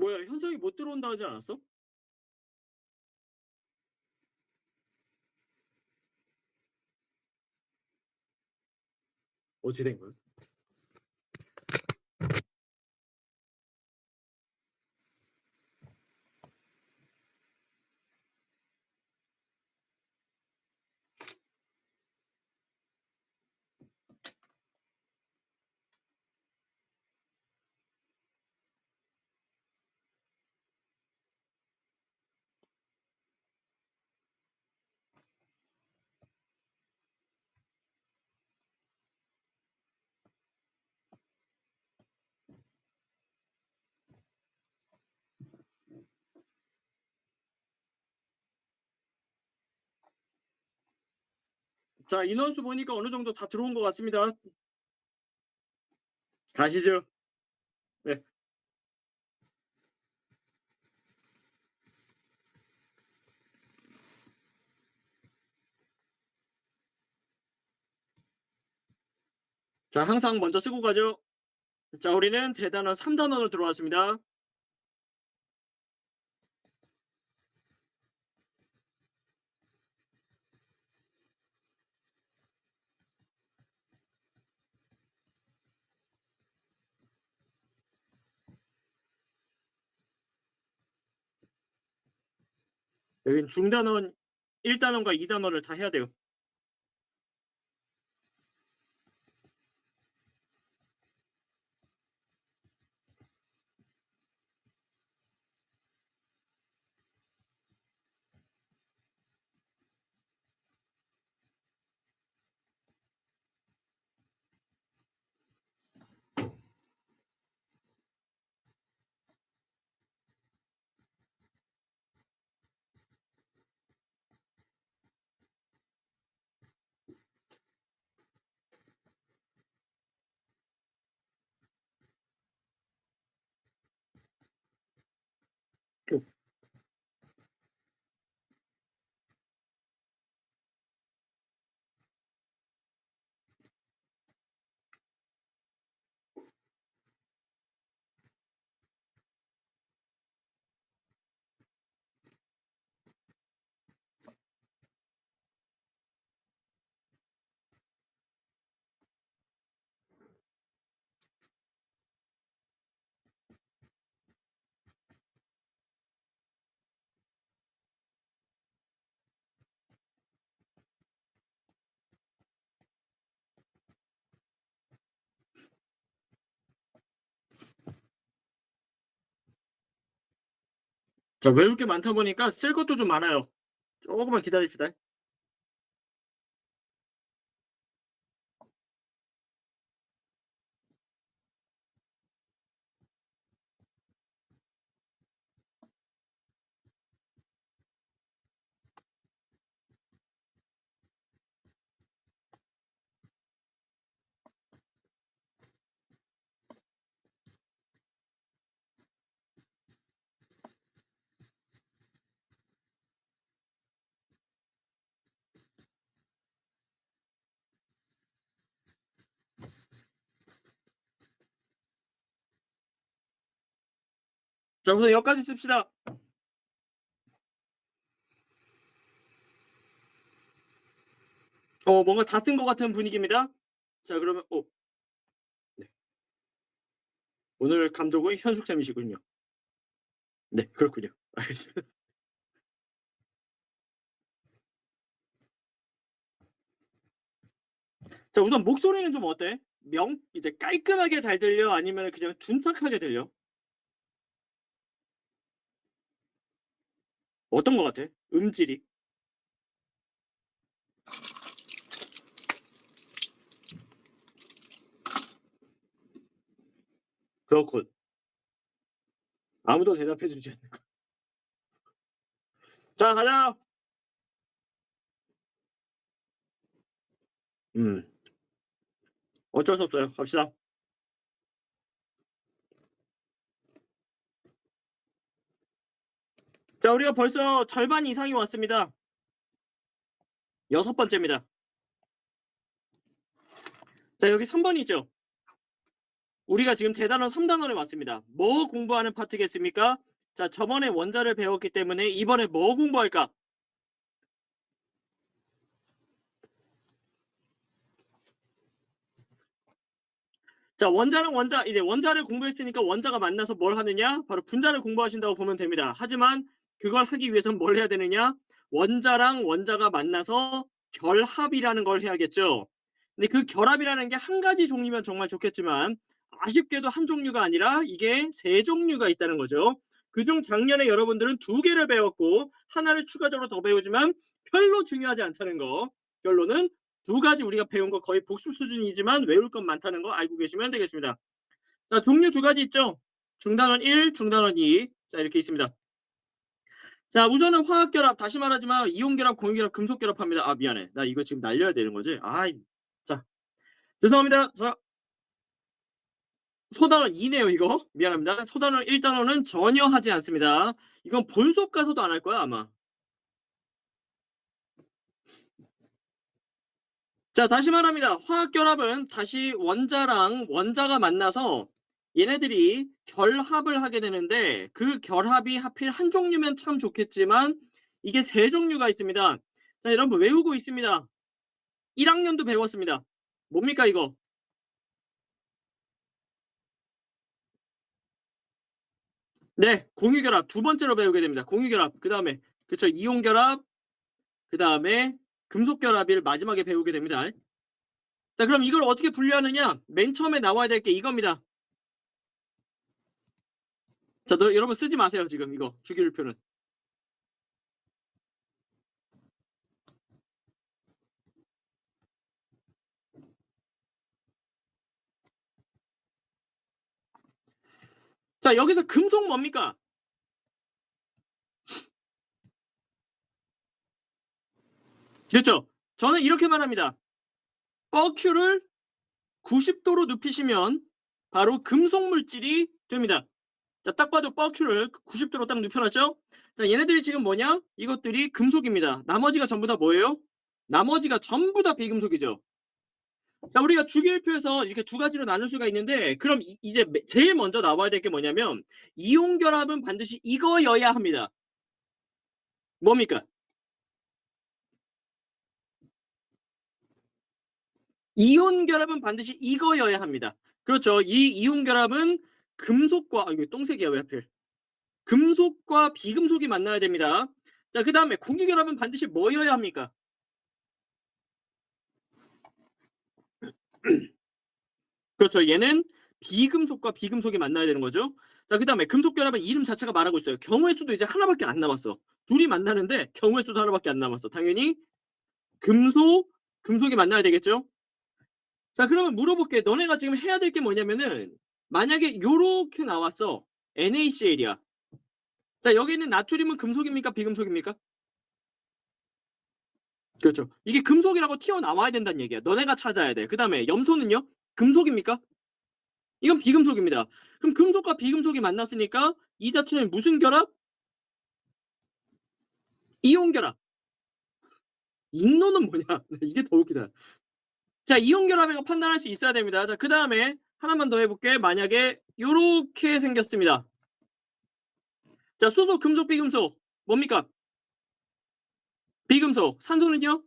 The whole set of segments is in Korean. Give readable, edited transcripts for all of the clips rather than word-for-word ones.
뭐야, 현석이 못 들어온다 하지 않았어? 어찌 된 거야? 자, 인원수 보니까 어느 정도 다 들어온 것 같습니다. 가시죠. 네. 자, 항상 먼저 쓰고 가죠. 자, 우리는 대단원 3단원으로 들어왔습니다. 여긴 중단원 1단원과 2단원을 다 해야 돼요. 자, 외울 게 많다 보니까 쓸 것도 좀 많아요. 조금만 기다립시다. 자, 우선 여기까지 씁시다. 뭔가 다 쓴 것 같은 분위기입니다. 자, 그러면 네. 오늘 감독은 현숙쌤이시군요. 네, 그렇군요. 알겠습니다. 자, 우선 목소리는 좀 어때? 이제 깔끔하게 잘 들려? 아니면 그냥 둔탁하게 들려? 어떤 것 같아? 음질이? 그렇군. 아무도 대답해 주지 않는 거. 자, 가자. 음. 어쩔 수 없어요. 갑시다. 자, 우리가 벌써 절반 이상이 왔습니다. 6번째입니다. 자, 여기 3번이죠. 우리가 지금 대단원 3단원에 왔습니다. 뭐 공부하는 파트겠습니까? 자, 저번에 원자를 배웠기 때문에 이번에 뭐 공부할까? 자, 원자랑 원자, 이제 원자를 공부했으니까 원자가 만나서 뭘 하느냐? 바로 분자를 공부하신다고 보면 됩니다. 하지만 그걸 하기 위해서는 뭘 해야 되느냐? 원자랑 원자가 만나서 결합이라는 걸 해야겠죠. 근데 그 결합이라는 게 한 가지 종류면 정말 좋겠지만 아쉽게도 한 종류가 아니라 이게 세 종류가 있다는 거죠. 그중 작년에 여러분들은 두 개를 배웠고 하나를 추가적으로 더 배우지만 별로 중요하지 않다는 거. 결론은 두 가지 우리가 배운 거 거의 복습 수준이지만 외울 건 많다는 거 알고 계시면 되겠습니다. 자, 종류 두 가지 있죠. 중단원 1, 중단원 2. 자, 이렇게 있습니다. 자, 우선은 화학결합, 다시 말하지만 이온결합, 공유결합, 금속결합합니다. 아, 미안해. 나 이거 지금 날려야 되는 거지? 자, 죄송합니다. 자, 소단원 2네요, 이거. 미안합니다. 소단원 1단원은 전혀 하지 않습니다. 이건 본 수업 가서도 안 할 거야, 아마. 자, 다시 말합니다. 화학결합은 다시 원자랑 원자가 만나서 얘네들이 결합을 하게 되는데 그 결합이 하필 한 종류면 참 좋겠지만 이게 세 종류가 있습니다. 자, 여러분 외우고 있습니다. 1학년도 배웠습니다. 뭡니까 이거? 네, 공유결합 두 번째로 배우게 됩니다. 공유결합, 그 다음에 그쵸, 이온결합, 그 다음에 금속결합을 마지막에 배우게 됩니다. 자, 그럼 이걸 어떻게 분류하느냐? 맨 처음에 나와야 될 게 이겁니다. 자, 여러분 쓰지 마세요. 지금 이거 주기율표는. 자, 여기서 금속 뭡니까? 그렇죠. 저는 이렇게 말합니다. 버큐를 90도로 눕히시면 바로 금속 물질이 됩니다. 자, 딱 봐도 버큐를 90도로 딱 눕혀놨죠? 자, 얘네들이 지금 뭐냐? 이것들이 금속입니다. 나머지가 전부 다 뭐예요? 나머지가 전부 다 비금속이죠. 자, 우리가 주기율표에서 이렇게 두 가지로 나눌 수가 있는데, 그럼 이제 제일 먼저 나와야 될 게 뭐냐면 이온 결합은 반드시 이거여야 합니다. 뭡니까? 이온 결합은 반드시 이거여야 합니다. 그렇죠. 이 이온 결합은 금속과 이거 똥색이야 왜 하필? 금속과 비금속이 만나야 됩니다. 자, 그다음에 공유 결합은 반드시 뭐여야 합니까? 그렇죠. 얘는 비금속과 비금속이 만나야 되는 거죠. 자, 그다음에 금속 결합은 이름 자체가 말하고 있어요. 경우의 수도 이제 하나밖에 안 남았어. 둘이 만나는데 경우의 수도 하나밖에 안 남았어. 당연히 금속, 금속이 만나야 되겠죠. 자, 그러면 물어볼게. 너네가 지금 해야 될 게 뭐냐면은 만약에 요렇게 나왔어. NaCl이야. 자, 여기 있는 나트륨은 금속입니까? 비금속입니까? 그렇죠. 이게 금속이라고 튀어나와야 된다는 얘기야. 너네가 찾아야 돼. 그다음에 염소는요? 금속입니까? 이건 비금속입니다. 그럼 금속과 비금속이 만났으니까 이 자체는 무슨 결합? 이온 결합. 인노는 뭐냐? 이게 더 웃기다. 자, 이온 결합이라고 판단할 수 있어야 됩니다. 자, 그다음에 하나만 더 해볼게. 만약에 요렇게 생겼습니다. 자, 수소, 금속, 비금속 뭡니까? 비금속. 산소는요?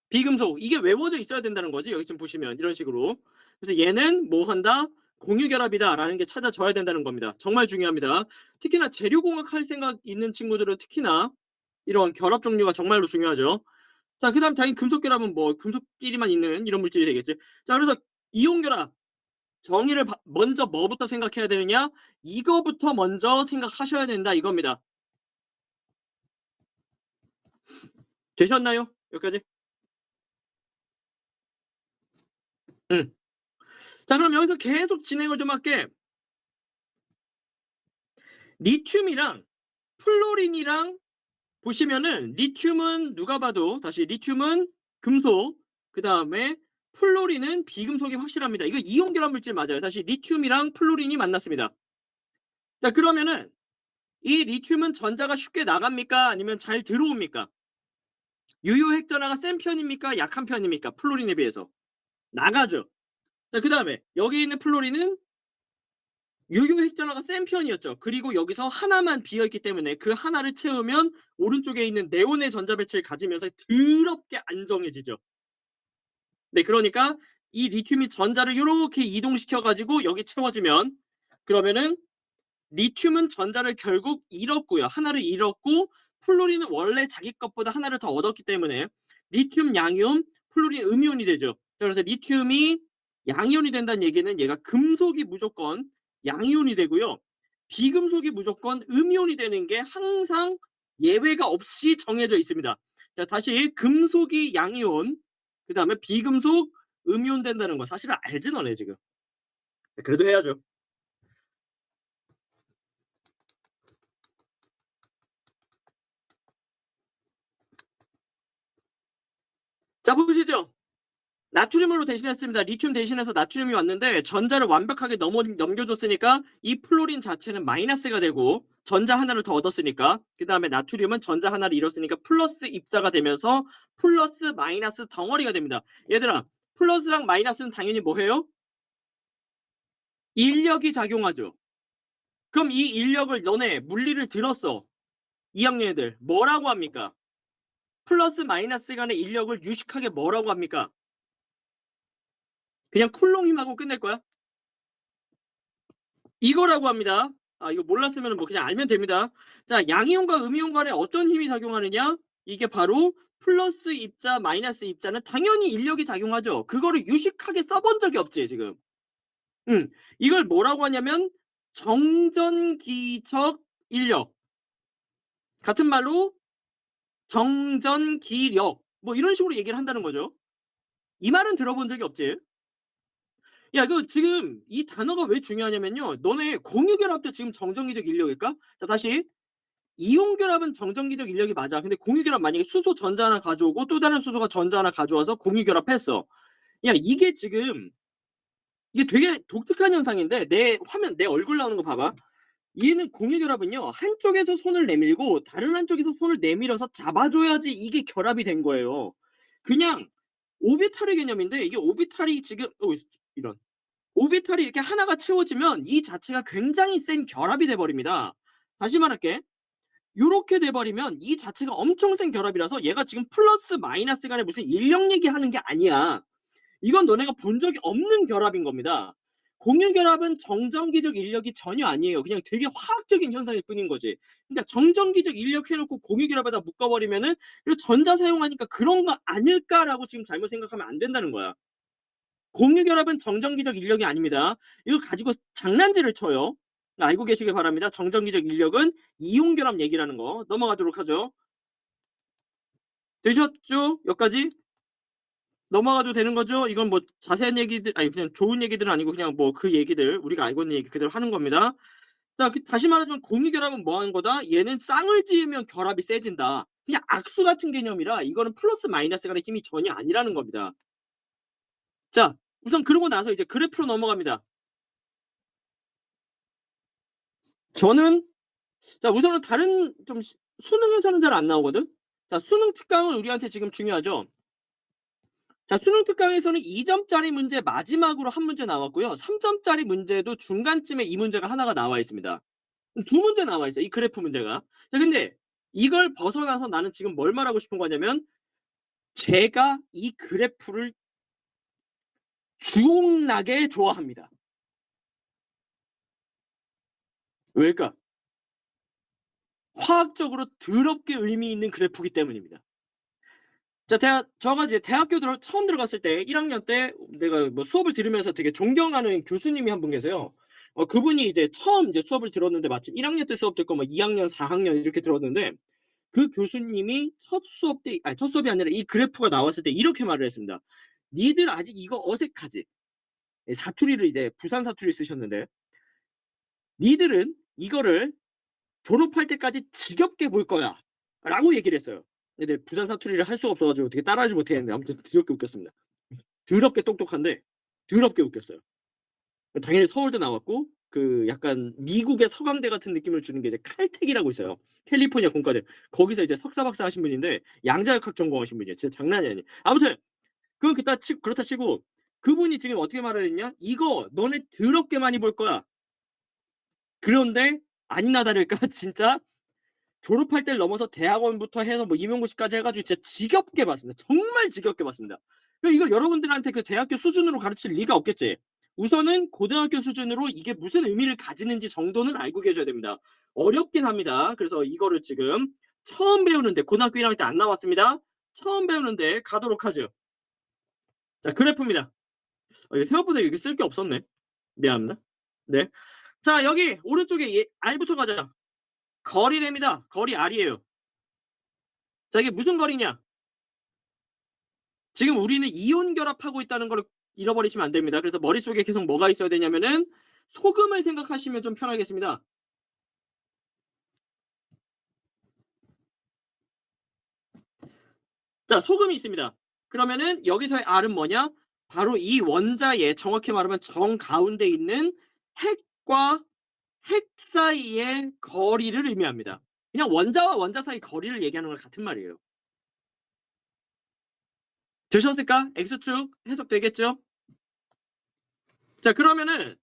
비금속. 이게 외워져 있어야 된다는 거지. 여기 지금 보시면 이런 식으로. 그래서 얘는 뭐 한다? 공유결합이다라는 게 찾아져야 된다는 겁니다. 정말 중요합니다. 특히나 재료공학 할 생각 있는 친구들은 특히나 이런 결합 종류가 정말로 중요하죠. 자, 그다음 당연히 금속결합은 뭐 금속끼리만 있는 이런 물질이 되겠지. 자, 그래서 이온결합 정의를 먼저 뭐부터 생각해야 되느냐? 이거부터 먼저 생각하셔야 된다 이겁니다. 되셨나요? 여기까지? 응. 자, 그럼 여기서 계속 진행을 좀 할게. 리튬이랑 플로린이랑 보시면은 리튬은 누가 봐도 다시 리튬은 금속, 그다음에 플로린은 비금속이 확실합니다. 이거 이온 결합 물질 맞아요. 다시 리튬이랑 플로린이 만났습니다. 자, 그러면은 이 리튬은 전자가 쉽게 나갑니까? 아니면 잘 들어옵니까? 유효 핵전화가 센 편입니까? 약한 편입니까? 플로린에 비해서. 나가죠. 자 그다음에 여기 있는 플로린은 유효 핵전화가 센 편이었죠. 그리고 여기서 하나만 비어 있기 때문에 그 하나를 채우면 오른쪽에 있는 네온의 전자 배치를 가지면서 더럽게 안정해지죠. 네 그러니까 이 리튬이 전자를 요렇게 이동시켜 가지고 여기 채워지면 그러면은 리튬은 전자를 결국 잃었고요. 하나를 잃었고 플로린은 원래 자기 것보다 하나를 더 얻었기 때문에 리튬 양이온, 플로린 음이온이 되죠. 그래서 리튬이 양이온이 된다는 얘기는 얘가 금속이 무조건 양이온이 되고요. 비금속이 무조건 음이온이 되는 게 항상 예외가 없이 정해져 있습니다. 자, 다시 금속이 양이온, 그다음에 비금속 음이온 된다는 거 사실은 알지 너네 지금. 그래도 해야죠. 자, 보시죠. 나트륨으로 대신했습니다. 리튬 대신해서 나트륨이 왔는데 전자를 완벽하게 넘겨줬으니까 이 플로린 자체는 마이너스가 되고 전자 하나를 더 얻었으니까 그 다음에 나트륨은 전자 하나를 잃었으니까 플러스 입자가 되면서 플러스 마이너스 덩어리가 됩니다. 얘들아 플러스랑 마이너스는 당연히 뭐해요? 인력이 작용하죠. 그럼 이 인력을 너네 물리를 들었어. 2학년 애들 뭐라고 합니까? 플러스 마이너스 간의 인력을 유식하게 뭐라고 합니까? 그냥 쿨롱 힘하고 끝낼 거야? 이거라고 합니다. 아 이거 몰랐으면 뭐 그냥 알면 됩니다. 자 양이온과 음이온 간에 어떤 힘이 작용하느냐? 이게 바로 플러스 입자 마이너스 입자는 당연히 인력이 작용하죠. 그거를 유식하게 써본 적이 없지 지금. 이걸 뭐라고 하냐면 정전기적 인력. 같은 말로 정전기력 뭐 이런 식으로 얘기를 한다는 거죠. 이 말은 들어본 적이 없지. 야, 그 지금 이 단어가 왜 중요하냐면요. 너네 공유결합도 지금 정전기적 인력일까? 자, 다시. 이온결합은 정전기적 인력이 맞아. 근데 공유결합 만약에 수소 전자 하나 가져오고 또 다른 수소가 전자 하나 가져와서 공유결합했어. 야, 이게 지금 이게 되게 독특한 현상인데 내 화면 내 얼굴 나오는 거 봐봐. 얘는 공유결합은요. 한쪽에서 손을 내밀고 다른 한쪽에서 손을 내밀어서 잡아줘야지 이게 결합이 된 거예요. 그냥 오비탈의 개념인데 이게 오비탈이 지금 이런 오비탈이 이렇게 하나가 채워지면 이 자체가 굉장히 센 결합이 돼 버립니다. 다시 말할게. 요렇게 돼 버리면 이 자체가 엄청 센 결합이라서 얘가 지금 플러스 마이너스 간에 무슨 인력 얘기하는 게 아니야. 이건 너네가 본 적이 없는 결합인 겁니다. 공유 결합은 정전기적 인력이 전혀 아니에요. 그냥 되게 화학적인 현상일 뿐인 거지. 그러니까 정전기적 인력 해놓고 공유 결합에다 묶어버리면은 이거 전자 사용하니까 그런 거 아닐까라고 지금 잘못 생각하면 안 된다는 거야. 공유 결합은 정전기적 인력이 아닙니다. 이걸 가지고 장난질을 쳐요. 알고 계시길 바랍니다. 정전기적 인력은 이온 결합 얘기라는 거 넘어가도록 하죠. 되셨죠? 여기까지 넘어가도 되는 거죠? 이건 뭐 자세한 얘기들 아니 그냥 좋은 얘기들은 아니고 그냥 뭐 그 얘기들 우리가 알고 있는 얘기 그대로 하는 겁니다. 자, 다시 말하자면 공유 결합은 뭐 하는 거다? 얘는 쌍을 지으면 결합이 세진다. 그냥 악수 같은 개념이라 이거는 플러스 마이너스 간의 힘이 전혀 아니라는 겁니다. 자, 우선 그러고 나서 이제 그래프로 넘어갑니다. 저는 자 우선은 다른 좀 수능에서는 잘 안 나오거든. 자 수능 특강은 우리한테 지금 중요하죠. 자 수능 특강에서는 2점짜리 문제 마지막으로 한 문제 나왔고요. 3점짜리 문제도 중간쯤에 이 문제가 하나가 나와 있습니다. 두 문제 나와 있어요. 이 그래프 문제가. 자 근데 이걸 벗어나서 나는 지금 뭘 말하고 싶은 거냐면 제가 이 그래프를 주옥나게 좋아합니다. 왜일까? 화학적으로 더럽게 의미 있는 그래프이기 때문입니다. 자, 저가 이제 대학교 처음 들어갔을 때 1학년 때 내가 뭐 수업을 들으면서 되게 존경하는 교수님이 한 분 계세요. 그분이 이제 처음 이제 수업을 들었는데 마침 1학년 때 수업 듣고 막 2학년, 4학년 이렇게 들었는데 그 교수님이 첫 수업 때, 아니 첫 수업이 아니라 이 그래프가 나왔을 때 이렇게 말을 했습니다. 니들 아직 이거 어색하지? 사투리를 이제 부산 사투리 쓰셨는데 니들은 이거를 졸업할 때까지 지겹게 볼 거야. 라고 얘기를 했어요. 근데 부산 사투리를 할 수가 없어가지고 되게 따라하지 못했는데 아무튼 더럽게 웃겼습니다. 더럽게 똑똑한데 더럽게 웃겼어요. 당연히 서울대 나왔고 그 약간 미국의 서강대 같은 느낌을 주는 게 이제 칼텍이라고 있어요. 캘리포니아 공과대. 거기서 이제 석사 박사 하신 분인데 양자역학 전공하신 분이에요. 진짜 장난이 아니에요. 아무튼 그건 그렇다 치고 그분이 지금 어떻게 말을 했냐? "이거 너네 더럽게 많이 벌 거야." 그런데 아니나 다를까 진짜 졸업할 때를 넘어서 대학원부터 해서 뭐 임용고시까지 해 가지고 진짜 지겹게 봤습니다. 정말 지겹게 봤습니다. 이걸 여러분들한테 그 대학교 수준으로 가르칠 리가 없겠지. 우선은 고등학교 수준으로 이게 무슨 의미를 가지는지 정도는 알고 계셔야 됩니다. 어렵긴 합니다. 그래서 이거를 지금 처음 배우는데 고등학교 1학년 때 안 나왔습니다. 처음 배우는데 가도록 하죠. 자 그래프입니다. 이거 생각보다 이게 쓸 게 없었네. 미안합니다. 네. 자 여기 오른쪽에 R부터 가자. 거리랍니다. 거리 R이에요. 자 이게 무슨 거리냐? 지금 우리는 이온 결합하고 있다는 걸 잃어버리시면 안 됩니다. 그래서 머릿속에 계속 뭐가 있어야 되냐면은 소금을 생각하시면 좀 편하겠습니다. 자 소금이 있습니다. 그러면은 여기서의 R은 뭐냐? 바로 이 원자의 정확히 말하면 정가운데 있는 핵과 핵 사이의 거리를 의미합니다. 그냥 원자와 원자 사이 거리를 얘기하는 거랑 같은 말이에요. 되셨을까? X축 해석되겠죠? 자 그러면은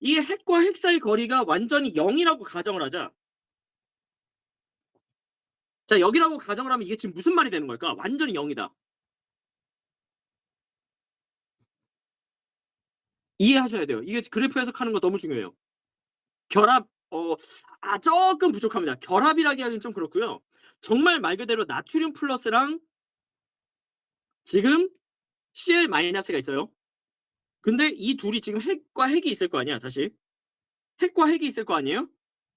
이 핵과 핵 사이 거리가 완전히 0이라고 가정을 하자. 자 여기라고 가정을 하면 이게 지금 무슨 말이 되는 걸까? 완전히 0이다. 이해하셔야 돼요. 이게 그래프 해석하는 거 너무 중요해요. 결합 쪼끔 부족합니다. 결합이라기 하기는 좀 그렇고요. 정말 말 그대로 나트륨 플러스랑 지금 Cl 마이너스가 있어요. 근데 이 둘이 지금 핵과 핵이 있을 거 아니야 다시. 핵과 핵이 있을 거 아니에요?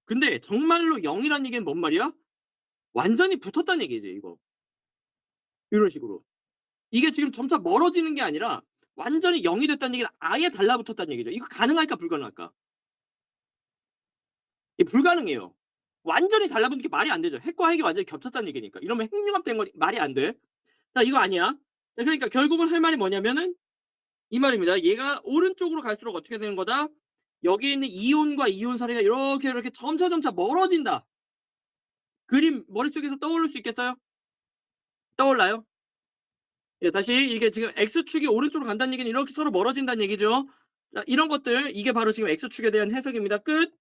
근데 정말로 0이란 얘기는 뭔 말이야? 완전히 붙었다는 얘기지 이거. 이런 식으로. 이게 지금 점차 멀어지는 게 아니라 완전히 0이 됐다는 얘기는 아예 달라붙었다는 얘기죠. 이거 가능할까 불가능할까? 이게 불가능해요. 완전히 달라붙는 게 말이 안 되죠. 핵과 핵이 완전히 겹쳤다는 얘기니까. 이러면 핵융합된 건 말이 안 돼. 자 이거 아니야. 자 그러니까 결국은 할 말이 뭐냐면은 이 말입니다. 얘가 오른쪽으로 갈수록 어떻게 되는 거다? 여기 있는 이온과 이온 사이가 이렇게 이렇게 점차 멀어진다. 그림 머릿속에서 떠오를 수 있겠어요? 떠올라요? 예 다시 이게 지금 X축이 오른쪽으로 간다는 얘기는 이렇게 서로 멀어진다는 얘기죠. 자 이런 것들 이게 바로 지금 X축에 대한 해석입니다. 끝.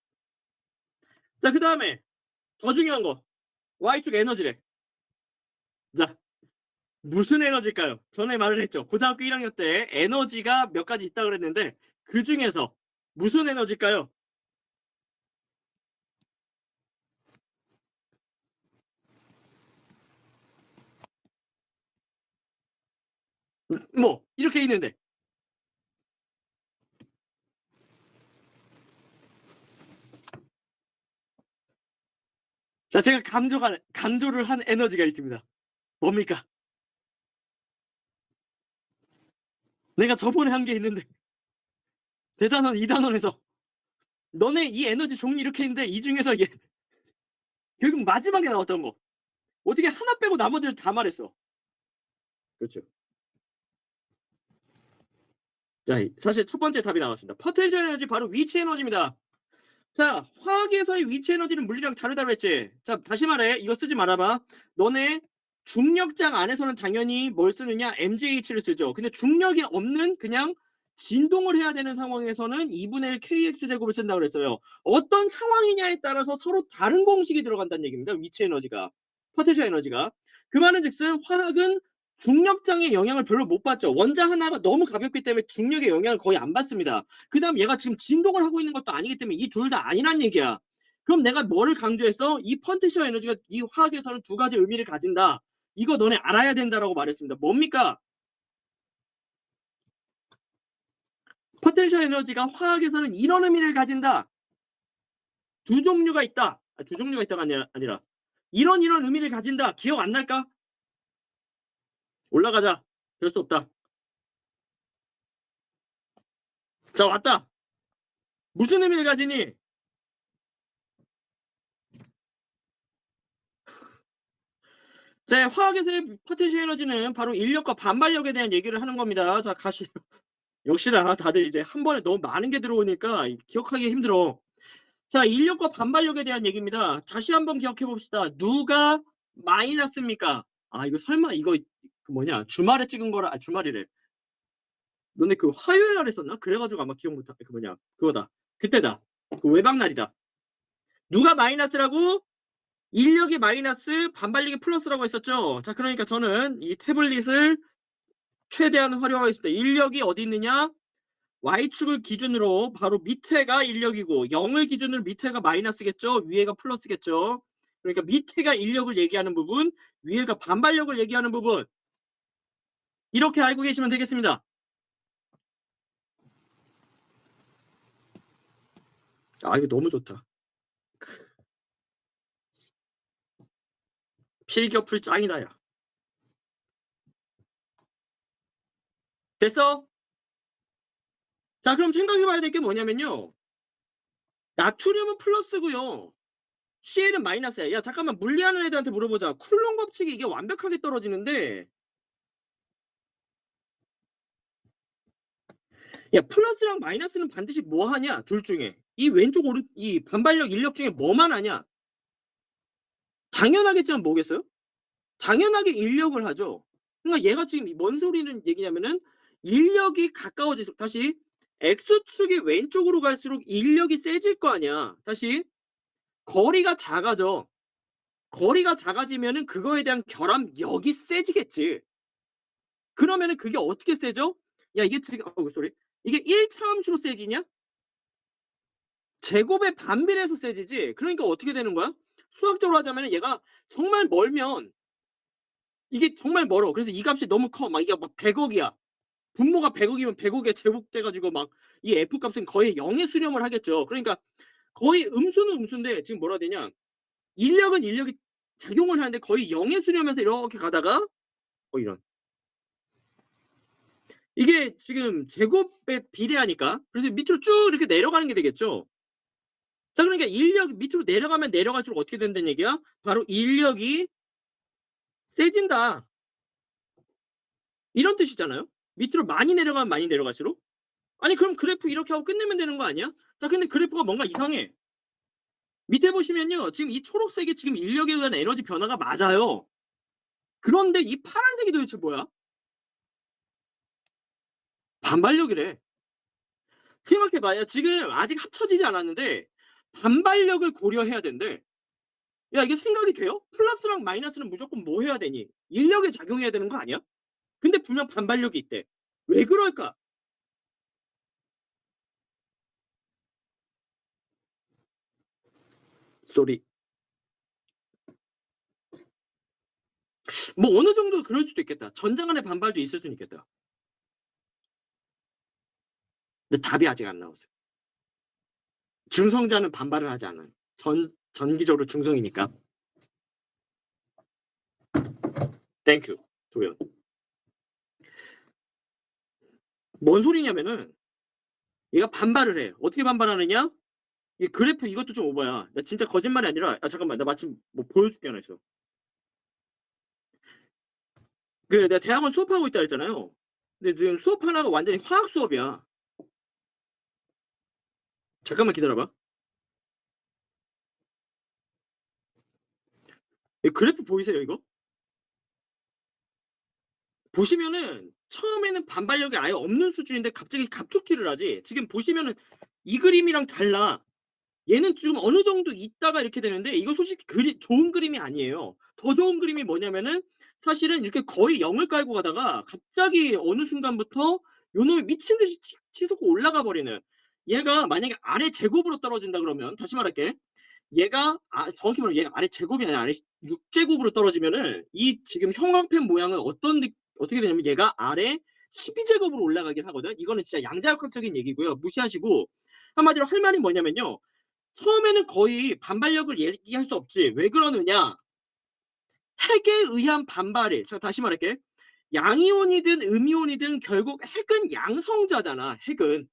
자 그다음에 더 중요한 거 Y축 에너지래. 자 무슨 에너지일까요? 전에 말을 했죠. 고등학교 1학년 때 에너지가 몇 가지 있다 그랬는데 그중에서 무슨 에너지일까요? 뭐 이렇게 있는데 자 제가 강조를 한 에너지가 있습니다. 뭡니까? 내가 저번에 한 게 있는데 대단원 2단원에서 너네 이 에너지 종류 이렇게 있는데 이 중에서 얘 결국 마지막에 나왔던 거 어떻게 하나 빼고 나머지를 다 말했어. 그렇죠. 자 사실 첫 번째 답이 나왔습니다. 포텐셜 에너지 바로 위치 에너지입니다. 자 화학에서의 위치 에너지는 물리랑 다르다고 했지. 자 다시 말해 이거 쓰지 말아봐. 너네 중력장 안에서는 당연히 뭘 쓰느냐 MGH를 쓰죠. 근데 중력이 없는 그냥 진동을 해야 되는 상황에서는 2분의 1 kx 제곱을 쓴다고 그랬어요. 어떤 상황이냐에 따라서 서로 다른 공식이 들어간다는 얘기입니다. 위치 에너지가. 포텐셜 에너지가. 그 말은즉슨 화학은 중력장의 영향을 별로 못 받죠. 원자 하나가 너무 가볍기 때문에 중력의 영향을 거의 안 받습니다. 그다음 얘가 지금 진동을 하고 있는 것도 아니기 때문에 이 둘 다 아니란 얘기야. 그럼 내가 뭐를 강조했어? 이 포텐셜 에너지가 이 화학에서는 두 가지 의미를 가진다. 이거 너네 알아야 된다라고 말했습니다. 뭡니까? 포텐셜 에너지가 화학에서는 이런 의미를 가진다. 두 종류가 있다. 두 종류가 있다가 아니라 이런 의미를 가진다. 기억 안 날까? 올라가자. 별 수 없다. 자 왔다. 무슨 의미를 가지니? 자 화학에서의 포텐셜 에너지는 바로 인력과 반발력에 대한 얘기를 하는 겁니다. 자 가시 역시나 다들 이제 한 번에 너무 많은 게 들어오니까 기억하기 힘들어. 자 인력과 반발력에 대한 얘기입니다. 다시 한번 기억해 봅시다. 누가 마이너스입니까? 아 이거 설마 이거 그 뭐냐 주말에 찍은 거라 주말이래. 너네 그 화요일 날 했었나? 그래 가지고 아마 기억 못 하 그 뭐냐 그거다. 그때다. 그 외박 날이다. 누가 마이너스라고? 인력이 마이너스, 반발력이 플러스라고 했었죠. 자 그러니까 저는 이 태블릿을 최대한 활용하겠습니다. 인력이 어디 있느냐? Y축을 기준으로 바로 밑에가 인력이고 0을 기준으로 밑에가 마이너스겠죠. 위에가 플러스겠죠. 그러니까 밑에가 인력을 얘기하는 부분, 위에가 반발력을 얘기하는 부분. 이렇게 알고 계시면 되겠습니다. 아 이거 너무 좋다. 필격풀 짱이다 야. 됐어? 자 그럼 생각해 봐야 될 게 뭐냐면요. 나트륨은 플러스고요. Cl은 마이너스야. 야 잠깐만 물리하는 애들한테 물어보자. 쿨롱 법칙이 이게 완벽하게 떨어지는데 야 플러스랑 마이너스는 반드시 뭐 하냐? 둘 중에. 이 왼쪽 오른 이 반발력 인력 중에 뭐만 하냐? 당연하겠지만 뭐겠어요? 당연하게 인력을 하죠. 그러니까 얘가 지금 뭔 소리는 얘기냐면은 인력이 가까워질수록 다시 X축이 왼쪽으로 갈수록 인력이 세질 거 아니야. 다시 거리가 작아져. 거리가 작아지면은 그거에 대한 결합력이 세지겠지. 그러면은 그게 어떻게 세져? 야 이게 지금 쏘리. 이게 1차함수로 세지냐? 제곱의 반비례해서 세지지. 그러니까 어떻게 되는 거야? 수학적으로 하자면은 얘가 정말 멀면 이게 정말 멀어. 그래서 이 값이 너무 커. 막 이게 막 100억이야. 분모가 100억이면 100억에 제곱돼 가지고 막 이 F 값은 거의 0에 수렴을 하겠죠. 그러니까 거의 음수는 음수인데 지금 뭐라 해야 되냐? 인력은 인력이 작용을 하는데 거의 0에 수렴해서 이렇게 가다가 이런. 이게 지금 제곱에 비례하니까 그래서 밑으로 쭉 이렇게 내려가는 게 되겠죠. 자 그러니까 인력 밑으로 내려가면 내려갈수록 어떻게 된다는 얘기야? 바로 인력이 세진다. 이런 뜻이잖아요. 밑으로 많이 내려가면 많이 내려갈수록. 아니 그럼 그래프 이렇게 하고 끝내면 되는 거 아니야? 자 근데 그래프가 뭔가 이상해. 밑에 보시면요. 지금 이 초록색이 지금 인력에 의한 에너지 변화가 맞아요. 그런데 이 파란색이 도대체 뭐야? 반발력이래. 생각해 봐요. 지금 아직 합쳐지지 않았는데 반발력을 고려해야 된대. 야 이게 생각이 돼요? 플러스랑 마이너스는 무조건 뭐 해야 되니? 인력에 작용해야 되는 거 아니야? 근데 분명 반발력이 있대. 왜 그럴까? 쏘리. 뭐 어느 정도 그럴 수도 있겠다. 전자 간의 반발도 있을 수는 있겠다. 근데 답이 아직 안 나왔어요. 중성자는 반발을 하지 않아요. 전기적으로 중성이니까. 땡큐. 도연. 뭔 소리냐면은 얘가 반발을 해. 어떻게 반발하느냐? 이 그래프 이것도 좀 오버야. 나 진짜 거짓말이 아니라 잠깐만 나 마침 뭐 보여줄 게 하나 있어. 그 내가 대학원 수업하고 있다 했잖아요. 근데 지금 수업 하나가 완전히 화학 수업이야. 잠깐만 기다려봐. 이 그래프 보이세요 이거? 보시면은 처음에는 반발력이 아예 없는 수준인데 갑자기 갑툭튀를 하지. 지금 보시면은 이 그림이랑 달라. 얘는 좀 어느 정도 있다가 이렇게 되는데 이거 솔직히 좋은 그림이 아니에요. 더 좋은 그림이 뭐냐면은 사실은 이렇게 거의 0을 깔고 가다가 갑자기 어느 순간부터 요놈이 미친 듯이 치솟고 올라가 버리는. 얘가 만약에 아래 제곱으로 떨어진다 그러면 다시 말할게. 얘가 정확히 말하면 얘가 아래 제곱이 아니라 아래 6제곱으로 떨어지면은 이 지금 형광펜 모양은 어떻게 되냐면 얘가 아래 12제곱으로 올라가긴 하거든. 이거는 진짜 양자역학적인 얘기고요. 무시하시고 한마디로 할 말이 뭐냐면요. 처음에는 거의 반발력을 얘기할 수 없지. 왜 그러느냐? 핵에 의한 반발이 자 다시 말할게. 양이온이든 음이온이든 결국 핵은 양성자잖아. 핵은.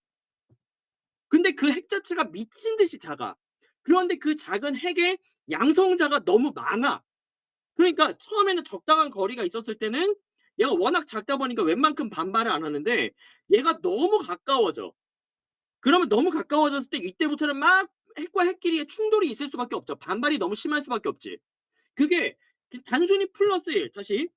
근데 그 핵 자체가 미친 듯이 작아. 그런데 그 작은 핵에 양성자가 너무 많아. 그러니까 처음에는 적당한 거리가 있었을 때는 얘가 워낙 작다 보니까 웬만큼 반발을 안 하는데 얘가 너무 가까워져. 그러면 너무 가까워졌을 때 이때부터는 막 핵과 핵끼리의 충돌이 있을 수밖에 없죠. 반발이 너무 심할 수밖에 없지. 그게 단순히 플러스 1 다시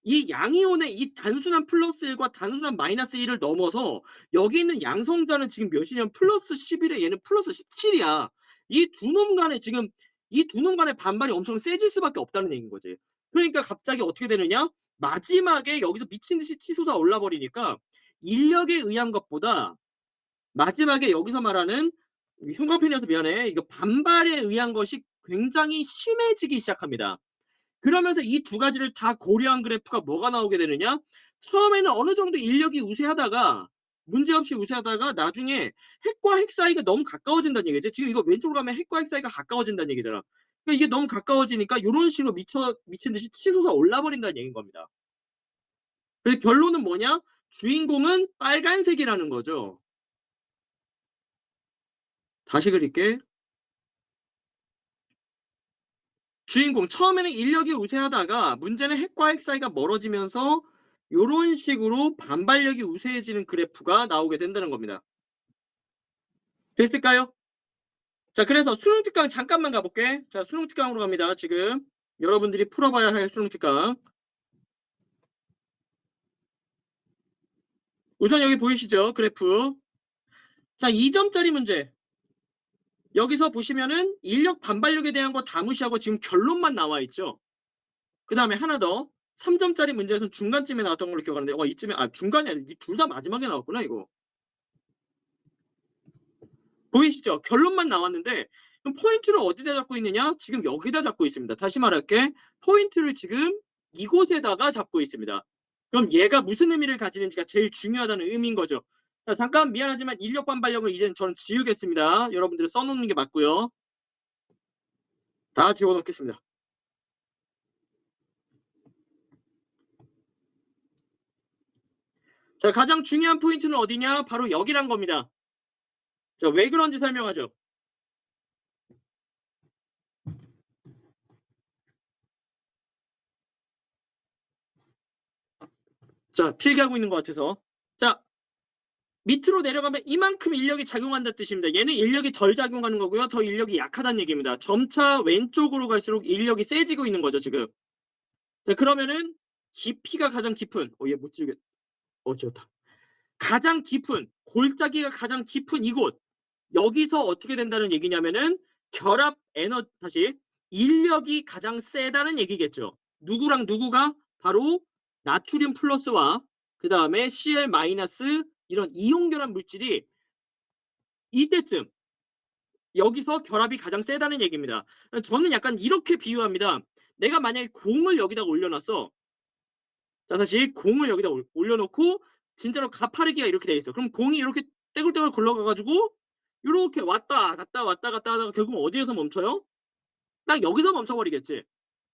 이 양이온의 이 단순한 플러스 1과 단순한 마이너스 1을 넘어서 여기 있는 양성자는 지금 몇이냐면 플러스 11에 얘는 플러스 17이야. 이 두 놈 간에 지금 이 두 놈 간의 반발이 엄청 세질 수밖에 없다는 얘기인 거지. 그러니까 갑자기 어떻게 되느냐? 마지막에 여기서 미친 듯이 치솟아 올라 버리니까 인력에 의한 것보다 마지막에 여기서 말하는 흉광펜이어서 미안해. 이거 반발에 의한 것이 굉장히 심해지기 시작합니다. 그러면서 이 두 가지를 다 고려한 그래프가 뭐가 나오게 되느냐? 처음에는 어느 정도 인력이 우세하다가 문제없이 우세하다가 나중에 핵과 핵 사이가 너무 가까워진다는 얘기지. 지금 이거 왼쪽으로 가면 핵과 핵 사이가 가까워진다는 얘기잖아. 그러니까 이게 너무 가까워지니까 요런 식으로 미친 듯이 치솟아 올라 버린다는 얘기인 겁니다. 그래서 결론은 뭐냐? 주인공은 빨간색이라는 거죠. 다시 그릴게. 주인공 처음에는 인력이 우세하다가 문제는 핵과 핵 사이가 멀어지면서 요런 식으로 반발력이 우세해지는 그래프가 나오게 된다는 겁니다. 됐을까요? 자, 그래서 수능 특강 잠깐만 가볼게. 자, 수능 특강으로 갑니다. 지금 여러분들이 풀어봐야 할 수능 특강. 우선 여기 보이시죠? 그래프. 자, 2점짜리 문제. 여기서 보시면은 인력 반발력에 대한 거 다 무시하고 지금 결론만 나와 있죠. 그 다음에 하나 더. 3점짜리 문제에서는 중간쯤에 나왔던 걸로 기억하는데, 이쯤에, 중간이 아니라 둘 다 마지막에 나왔구나, 이거. 보이시죠? 결론만 나왔는데 그럼 포인트를 어디다 잡고 있느냐? 지금 여기다 잡고 있습니다. 다시 말할게. 포인트를 지금 이곳에다가 잡고 있습니다. 그럼 얘가 무슨 의미를 가지는지가 제일 중요하다는 의미인 거죠. 자, 잠깐 미안하지만 인력 반발력을 이제는 저는 지우겠습니다. 여러분들 써놓는 게 맞고요. 다 지워놓겠습니다. 자, 가장 중요한 포인트는 어디냐? 바로 여기란 겁니다. 자, 왜 그런지 설명하죠. 자, 필기하고 있는 것 같아서. 자, 밑으로 내려가면 이만큼 인력이 작용한다는 뜻입니다. 얘는 인력이 덜 작용하는 거고요. 더 인력이 약하다는 얘기입니다. 점차 왼쪽으로 갈수록 인력이 세지고 있는 거죠, 지금. 자, 그러면은 깊이가 가장 깊은, 얘 못 지우겠, 지웠다. 가장 깊은, 골짜기가 가장 깊은 이곳. 여기서 어떻게 된다는 얘기냐면은 다시, 인력이 가장 세다는 얘기겠죠. 누구랑 누구가? 바로 나트륨 플러스와 그 다음에 Cl 마이너스 이런 이온결합 물질이 이때쯤 여기서 결합이 가장 세다는 얘기입니다. 저는 약간 이렇게 비유합니다. 내가 만약에 공을 여기다가 올려놨어. 자, 다시 공을 여기다 올려놓고 진짜로 가파르기가 이렇게 돼 있어. 그럼 공이 이렇게 떼굴떼굴 굴러가가지고 이렇게 왔다 갔다 왔다 갔다 하다가 결국 어디에서 멈춰요? 딱 여기서 멈춰버리겠지.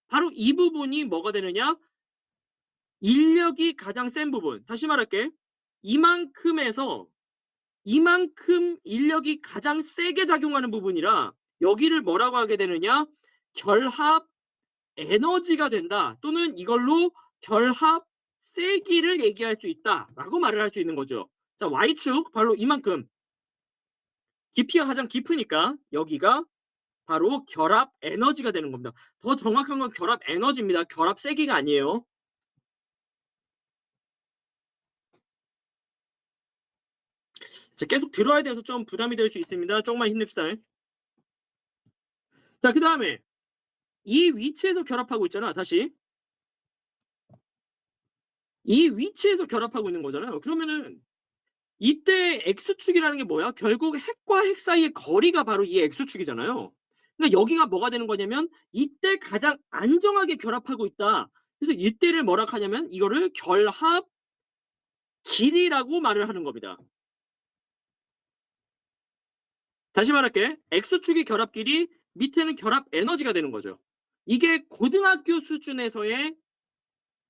바로 이 부분이 뭐가 되느냐? 인력이 가장 센 부분. 다시 말할게. 이만큼에서 이만큼 인력이 가장 세게 작용하는 부분이라 여기를 뭐라고 하게 되느냐? 결합 에너지가 된다. 또는 이걸로 결합 세기를 얘기할 수 있다라고 말을 할 수 있는 거죠. 자, Y축 바로 이만큼 깊이가 가장 깊으니까 여기가 바로 결합 에너지가 되는 겁니다. 더 정확한 건 결합 에너지입니다. 결합 세기가 아니에요. 자, 계속 들어야 돼서 좀 부담이 될 수 있습니다. 조금만 힘냅시다. 자, 그 다음에 이 위치에서 결합하고 있잖아. 다시 이 위치에서 결합하고 있는 거잖아요. 그러면은 이때 X축이라는 게 뭐야? 결국 핵과 핵 사이의 거리가 바로 이 X축이잖아요. 그러니까 여기가 뭐가 되는 거냐면 이때 가장 안정하게 결합하고 있다. 그래서 이때를 뭐라 하냐면 이거를 결합 길이라고 말을 하는 겁니다. 다시 말할게. X축이 결합 길이, 밑에는 결합 에너지가 되는 거죠. 이게 고등학교 수준에서의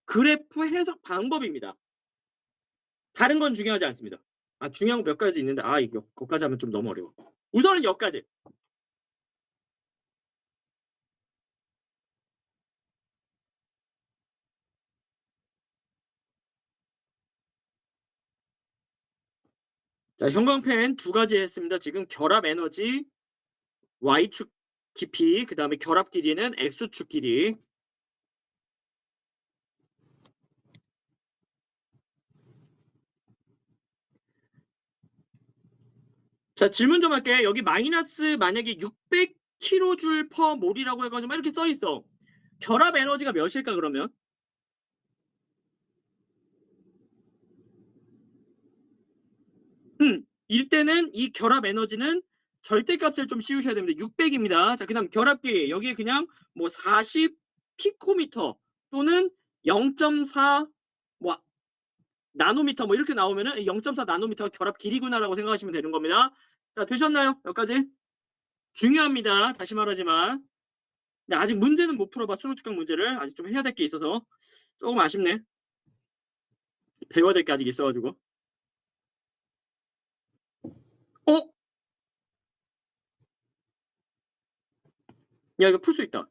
그래프 해석 방법입니다. 다른 건 중요하지 않습니다. 중요한 거 몇 가지 있는데 이거 거기까지 하면 좀 너무 어려워. 우선은 여기까지. 자, 형광펜 두 가지 했습니다. 지금 결합 에너지 Y축 깊이, 그 다음에 결합 길이는 X축 길이. 자, 질문 좀 할게. 여기 마이너스 만약에 600kJ per 몰이라고 해 가지고 막 이렇게 써 있어. 결합 에너지가 몇일까 그러면? 이때는 이 결합 에너지는 절대값을 좀 씌우셔야 됩니다. 600 입니다. 자, 그다음 결합끼리 여기에 그냥 뭐 40 피코미터 또는 0.4 뭐 나노미터 뭐 이렇게 나오면은 0.4 나노미터가 결합 길이구나라고 생각하시면 되는 겁니다. 자, 되셨나요? 여기까지? 중요합니다. 다시 말하지만. 근데 아직 문제는 못 풀어봐. 수능 특강 문제를 아직 좀 해야 될 게 있어서 조금 아쉽네. 배워야 될 게 아직 있어 가지고. 어? 야, 이거 풀 수 있다.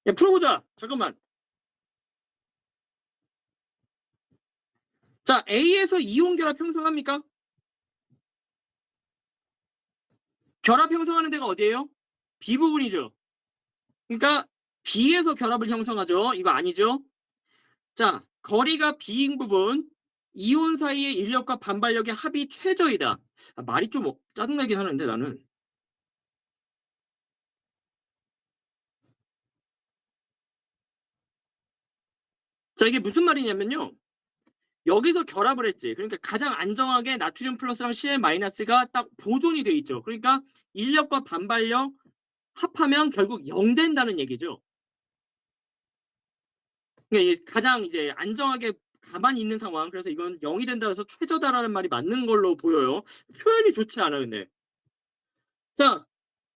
야, 풀어보자. 잠깐만. 자, A에서 이온 결합 형성합니까? 결합 형성하는 데가 어디예요? B 부분이죠. 그러니까 B에서 결합을 형성하죠. 이거 아니죠? 자, 거리가 B인 부분, 이온 사이의 인력과 반발력의 합이 최저이다. 아, 말이 좀 짜증나긴 하는데 나는. 자, 이게 무슨 말이냐면요. 여기서 결합을 했지. 그러니까 가장 안정하게 나트륨 플러스랑 CL 마이너스가 딱 보존이 돼 있죠. 그러니까 인력과 반발력 합하면 결국 0 된다는 얘기죠. 그러니까 가장 이제 안정하게 가만히 있는 상황. 그래서 이건 0이 된다 해서 최저다라는 말이 맞는 걸로 보여요. 표현이 좋지 않아 근데. 자,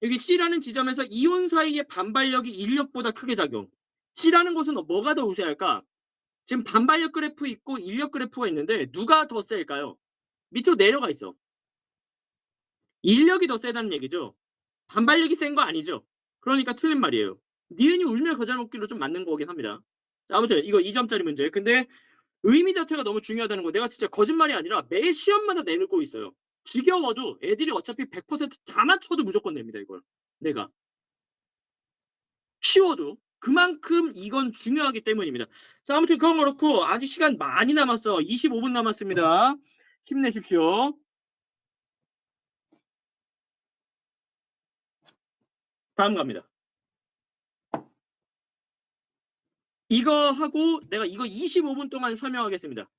여기 C라는 지점에서 이온 사이의 반발력이 인력보다 크게 작용. C라는 곳은 뭐가 더 우세할까? 지금 반발력 그래프 있고 인력 그래프가 있는데 누가 더 셀까요? 밑으로 내려가 있어. 인력이 더 세다는 얘기죠. 반발력이 센 거 아니죠. 그러니까 틀린 말이에요. 니은이 울며 겨자 먹기로 좀 맞는 거긴 합니다. 자, 아무튼 이거 2점짜리 문제. 근데 의미 자체가 너무 중요하다는 거 내가 진짜 거짓말이 아니라 매 시험마다 내고 있어요. 지겨워도 애들이 어차피 100%다 맞춰도 무조건 냅니다 이걸. 내가. 쉬워도 그만큼 이건 중요하기 때문입니다. 자, 아무튼 그건 그렇고 아직 시간 많이 남았어. 25분 남았습니다. 힘내십시오. 다음 갑니다. 이거 하고 내가 이거 25분 동안 설명하겠습니다.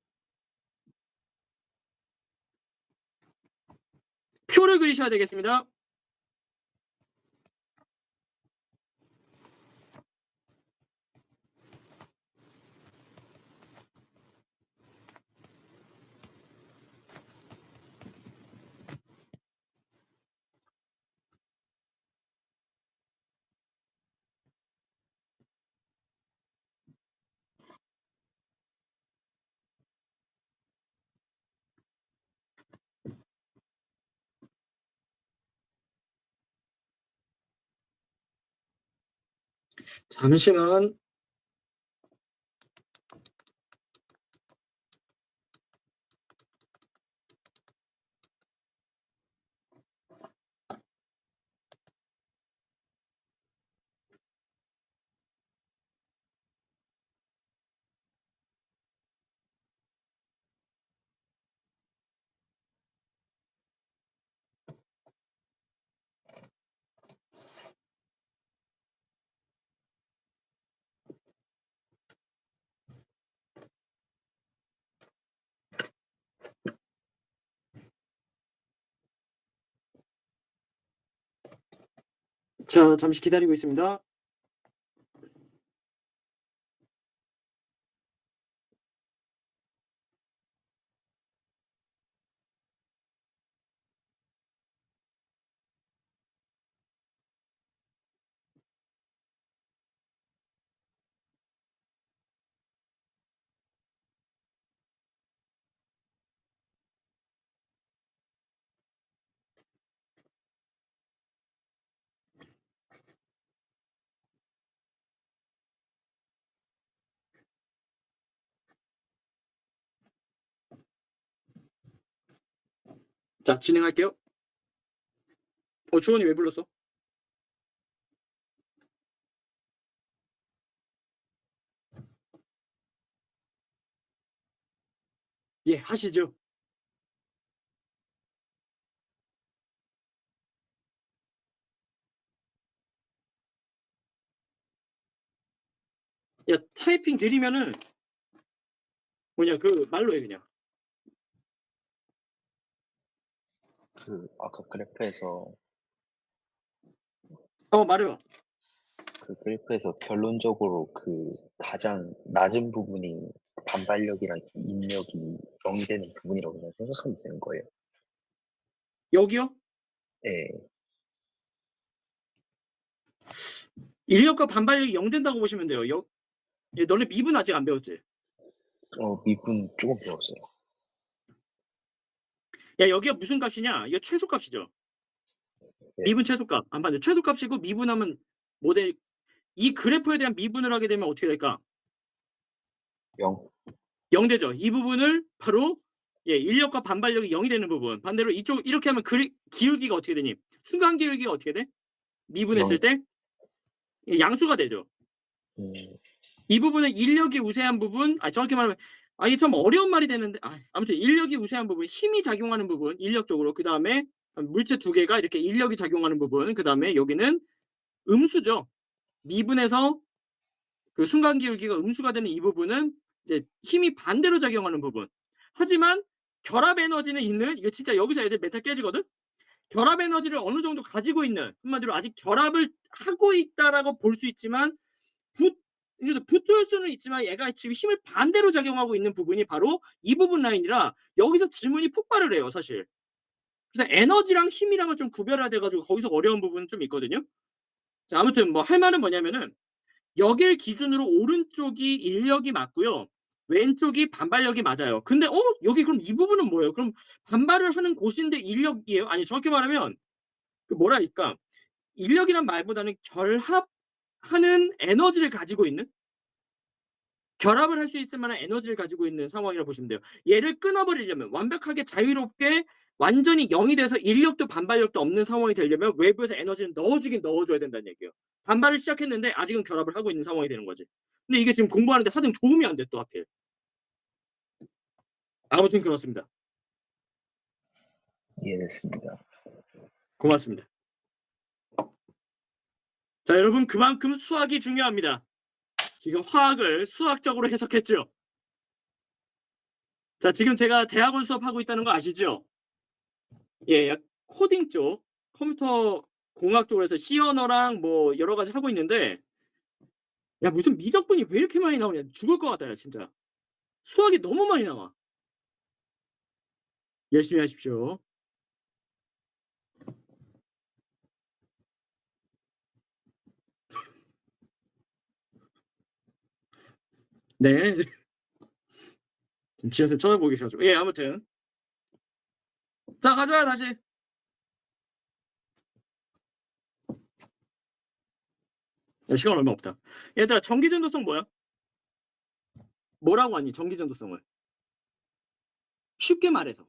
표를 그리셔야 되겠습니다. 잠시만. 자, 잠시 기다리고 있습니다. 자, 진행할게요. 주원이 왜 불렀어? 예, 하시죠. 야, 타이핑 느리면은 뭐냐, 그 말로 해 그냥. 아까 그래프에서 말해봐. 결론적으로 가장 낮은 부분이 반발력이랑 인력이 0이 되는 부분이라고 그냥 생각하면 되는 거예요. 여기요? 예. 인력과 반발력이 0 된다고 보시면 돼요. 너네 미분 아직 안 배웠지? 미분 조금 배웠어요. 야, 여기가 무슨 값이냐? 이거 최소값이죠. 네. 미분 최소값. 안 맞네. 최소값이고 미분하면 이 그래프에 대한 미분을 하게 되면 어떻게 될까? 0. 0 되죠. 이 부분을 바로 인력과 반발력이 0이 되는 부분. 반대로 이쪽 이렇게 하면 기울기가 어떻게 되니? 순간 기울기가 어떻게 돼? 미분했을 0. 때 양수가 되죠. 음, 이 부분은 인력이 우세한 부분, 정확히 말하면 이게 참 어려운 말이 되는데 아무튼 인력이 우세한 부분, 힘이 작용하는 부분, 인력적으로. 그다음에 물체 두 개가 이렇게 인력이 작용하는 부분. 그다음에 여기는 음수죠. 미분에서 그 순간 기울기가 음수가 되는 이 부분은 이제 힘이 반대로 작용하는 부분. 하지만 결합 에너지는 있는, 이거 진짜 여기서 애들 멘탈 깨지거든. 결합 에너지를 어느 정도 가지고 있는, 한마디로 아직 결합을 하고 있다라고 볼 수 있지만 붙을 수는 있지만 얘가 지금 힘을 반대로 작용하고 있는 부분이 바로 이 부분 라인이라 여기서 질문이 폭발을 해요, 사실. 그래서 에너지랑 힘이랑은 좀 구별해야 돼가지고 거기서 어려운 부분은 좀 있거든요. 자, 아무튼 뭐 할 말은 뭐냐면은 여길 기준으로 오른쪽이 인력이 맞고요. 왼쪽이 반발력이 맞아요. 근데 여기 그럼 이 부분은 뭐예요? 그럼 반발을 하는 곳인데 인력이에요? 아니, 정확히 말하면 그 뭐랄까, 인력이란 말보다는 결합하는 에너지를 가지고 있는, 결합을 할 수 있을 만한 에너지를 가지고 있는 상황이라고 보시면 돼요. 얘를 끊어버리려면, 완벽하게 자유롭게 완전히 0이 돼서 인력도 반발력도 없는 상황이 되려면 외부에서 에너지를 넣어주긴 넣어줘야 된다는 얘기예요. 반발을 시작했는데 아직은 결합을 하고 있는 상황이 되는 거지. 근데 이게 지금 공부하는데 하등 도움이 안 돼, 또 하필. 아무튼 그렇습니다. 이해됐습니다. 고맙습니다. 자, 여러분, 그만큼 수학이 중요합니다. 지금 화학을 수학적으로 해석했죠. 자, 지금 제가 대학원 수업하고 있다는 거 아시죠? 예, 코딩 쪽, 컴퓨터 공학 쪽으로 해서 C 언어랑 뭐 여러 가지 하고 있는데, 야, 무슨 미적분이 왜 이렇게 많이 나오냐. 죽을 것 같다, 야, 진짜. 수학이 너무 많이 나와. 열심히 하십시오. 네. 지현쌤 쳐다보기 싫어가지고. 예, 아무튼. 자, 가자, 다시. 시간 얼마 없다. 얘들아, 전기전도성 뭐야? 뭐라고 하니, 전기전도성을? 쉽게 말해서.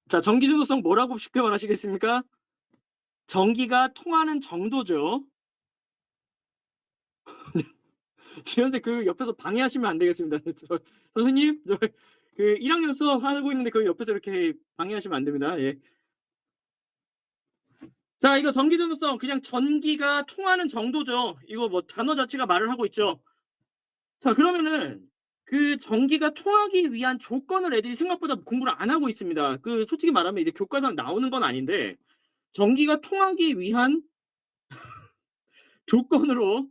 자, 전기전도성 뭐라고 쉽게 말하시겠습니까? 전기가 통하는 정도죠. 지현쌤 그 옆에서 방해하시면 안 되겠습니다. 선생님, 그 1학년 수업 하고 있는데 그 옆에서 이렇게 방해하시면 안 됩니다. 예. 자, 이거 전기전도성 그냥 전기가 통하는 정도죠. 이거 뭐 단어 자체가 말을 하고 있죠. 자, 그러면은 그 전기가 통하기 위한 조건을 애들이 생각보다 공부를 안 하고 있습니다. 그 솔직히 말하면 이제 교과서에 나오는 건 아닌데, 전기가 통하기 위한 조건으로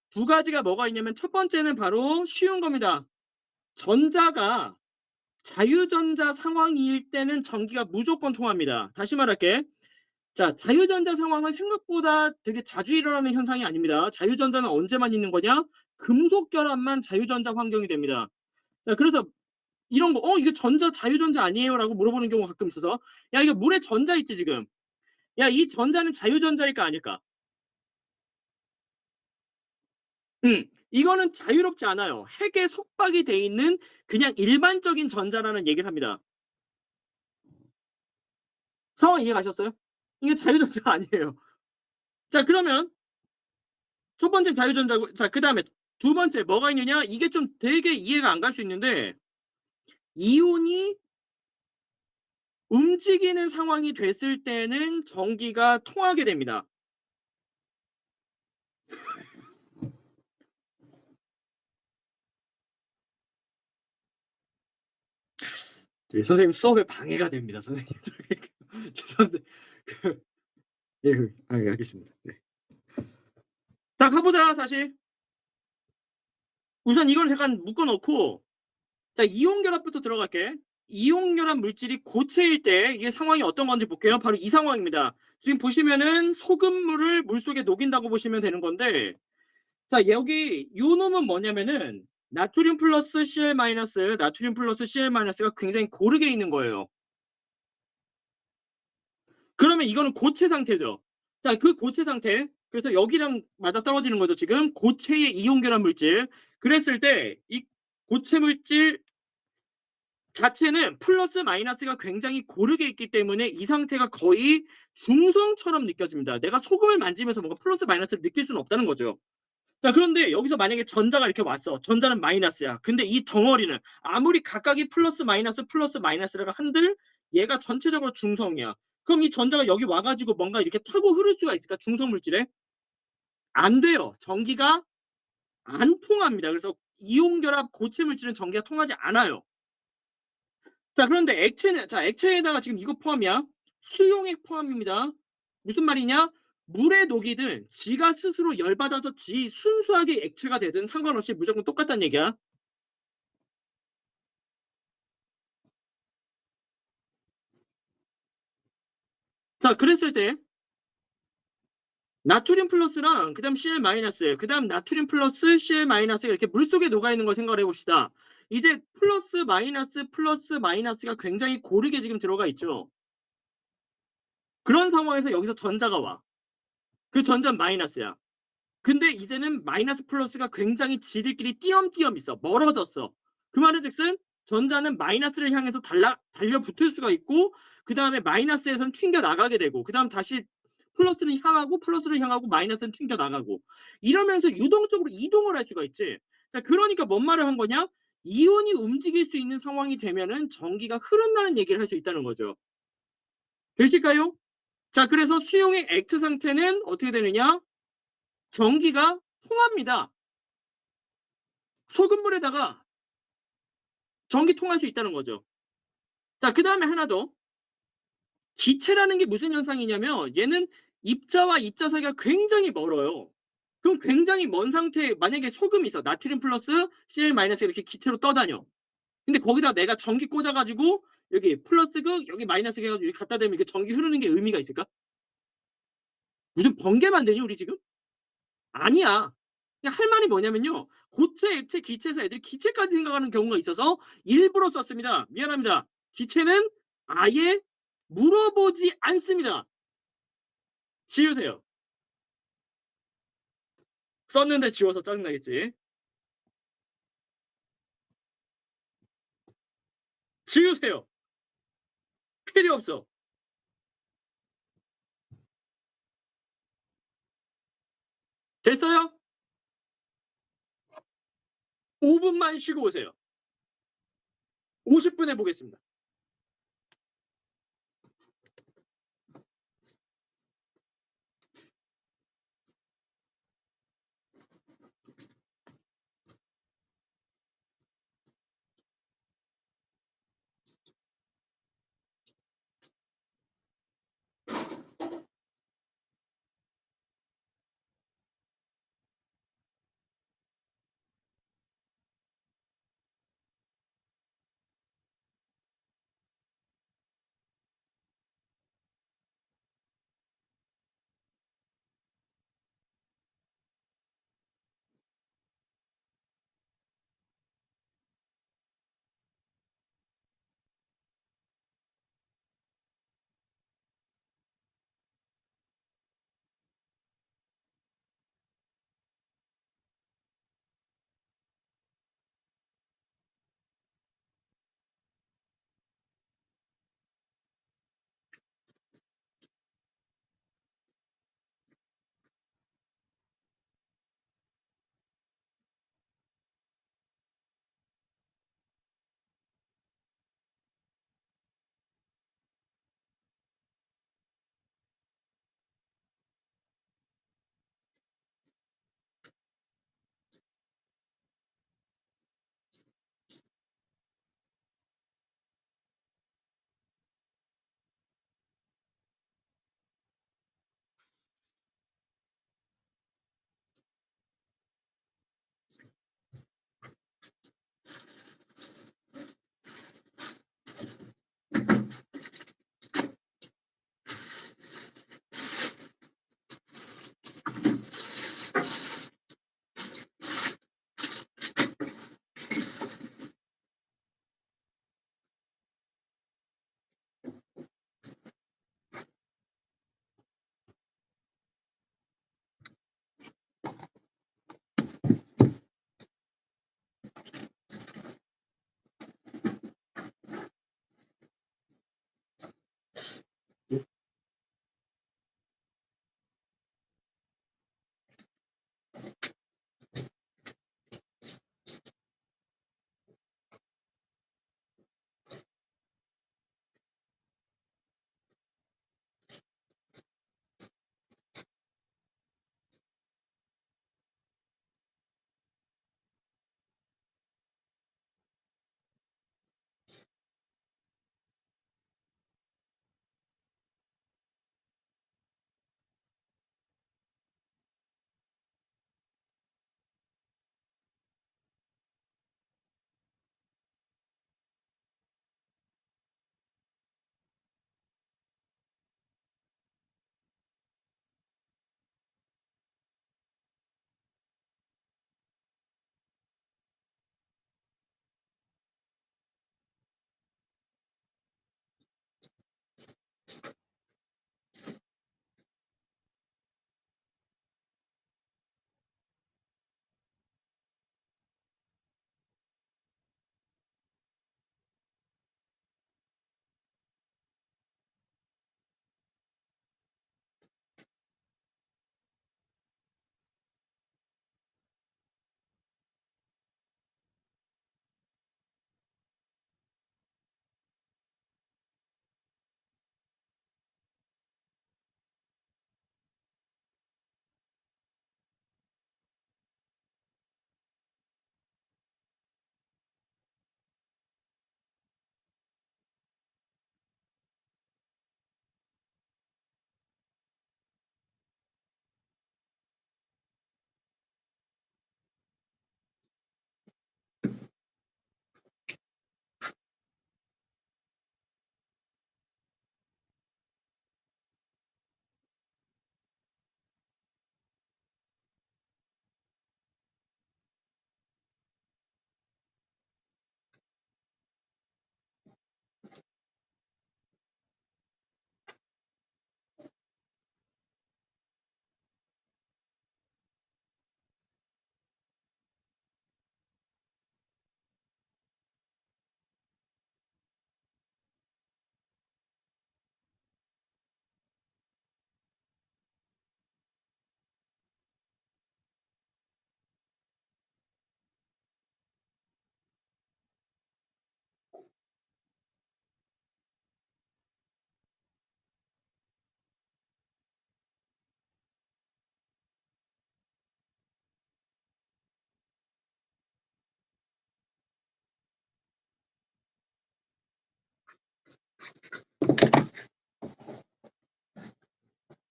두 가지가 뭐가 있냐면, 첫 번째는 바로 쉬운 겁니다. 전자가 자유전자 상황일 때는 전기가 무조건 통합니다. 다시 말할게. 자, 자유전자 상황은 생각보다 되게 자주 일어나는 현상이 아닙니다. 자유전자는 언제만 있는 거냐? 금속 결합만 자유전자 환경이 됩니다. 자, 그래서 이런 거, 이거 전자 자유전자 아니에요? 라고 물어보는 경우가 가끔 있어서, 야, 이거 물에 전자 있지, 지금. 야, 이 전자는 자유전자일까, 아닐까? 이거는 자유롭지 않아요. 핵에 속박이 돼 있는 그냥 일반적인 전자라는 얘기를 합니다. 상황 이해 가셨어요? 이게 자유전자가 아니에요. 자, 그러면 첫 번째 자유전자고, 자, 그 다음에 두 번째 뭐가 있느냐? 이게 좀 되게 이해가 안 갈 수 있는데, 이온이 움직이는 상황이 됐을 때는 전기가 통하게 됩니다. 네, 선생님 수업에 방해가 됩니다, 선생님. 죄송한데 예, 예, 알겠습니다. 네. 자, 가보자 다시. 우선 이걸 잠깐 묶어 놓고 자, 이온 결합부터 들어갈게. 이온 결합 물질이 고체일 때 이게 상황이 어떤 건지 볼게요. 바로 이 상황입니다. 지금 보시면은 소금물을 물속에 녹인다고 보시면 되는 건데 자, 여기 요 놈은 뭐냐면은 나트륨 플러스 Cl 마이너스, 나트륨 플러스 Cl 마이너스가 굉장히 고르게 있는 거예요. 그러면 이거는 고체 상태죠. 자, 그 고체 상태. 그래서 여기랑 맞아떨어지는 거죠, 지금. 고체의 이온 결합 물질. 그랬을 때 이 고체 물질 자체는 플러스 마이너스가 굉장히 고르게 있기 때문에 이 상태가 거의 중성처럼 느껴집니다. 내가 소금을 만지면서 뭔가 플러스 마이너스를 느낄 수는 없다는 거죠. 자, 그런데 여기서 만약에 전자가 이렇게 왔어. 전자는 마이너스야. 근데 이 덩어리는 아무리 각각이 플러스 마이너스 플러스 마이너스라고 한들 얘가 전체적으로 중성이야. 그럼 이 전자가 여기 와가지고 뭔가 이렇게 타고 흐를 수가 있을까? 중성 물질에? 안 돼요. 전기가 안 통합니다. 그래서 이온 결합 고체 물질은 전기가 통하지 않아요. 자, 그런데 액체는 자, 액체에다가 지금 이거 포함이야. 수용액 포함입니다. 무슨 말이냐? 물에 녹이든 지가 스스로 열받아서 지 순수하게 액체가 되든 상관없이 무조건 똑같다는 얘기야. 자, 그랬을 때 나트륨 플러스랑 그다음 Cl 마이너스, 그다음 나트륨 플러스 Cl 마이너스가 이렇게 물속에 녹아 있는 걸 생각을 해봅시다. 이제 플러스 마이너스가 굉장히 고르게 지금 들어가 있죠. 그런 상황에서 여기서 전자가 와. 그 전자는 마이너스야. 근데 이제는 마이너스 플러스가 굉장히 지들끼리 띄엄띄엄 있어. 멀어졌어. 그 말은즉슨 전자는 마이너스를 향해서 달려붙을 수가 있고 그 다음에 마이너스에선 튕겨 나가게 되고 그 다음 다시 플러스를 향하고 플러스를 향하고 마이너스는 튕겨 나가고 이러면서 유동적으로 이동을 할 수가 있지. 자, 그러니까 뭔 말을 한 거냐? 이온이 움직일 수 있는 상황이 되면은 전기가 흐른다는 얘기를 할 수 있다는 거죠. 되실까요? 자, 그래서 수용의 액트 상태는 어떻게 되느냐? 전기가 통합니다. 소금물에다가 전기 통할 수 있다는 거죠. 자, 그 다음에 하나 더. 기체라는 게 무슨 현상이냐면 얘는 입자와 입자 사이가 굉장히 멀어요. 그럼 굉장히 먼 상태에 만약에 소금이 있어. 나트륨 플러스 Cl 마이너스 이렇게 기체로 떠다녀. 근데 거기다 내가 전기 꽂아가지고 여기 플러스 극 여기 마이너스 극 해가지고 이렇게 갖다 대면 이게 전기 흐르는 게 의미가 있을까? 무슨 번개 만드니 우리 지금? 아니야. 그냥 할 말이 뭐냐면요. 고체, 액체, 기체에서 애들이 기체까지 생각하는 경우가 있어서 일부러 썼습니다. 미안합니다. 기체는 아예 물어보지 않습니다. 지우세요. 썼는데 지워서 짜증나겠지. 지우세요. 필요 없어. 됐어요? 5분만 쉬고 오세요. 50분 해보겠습니다.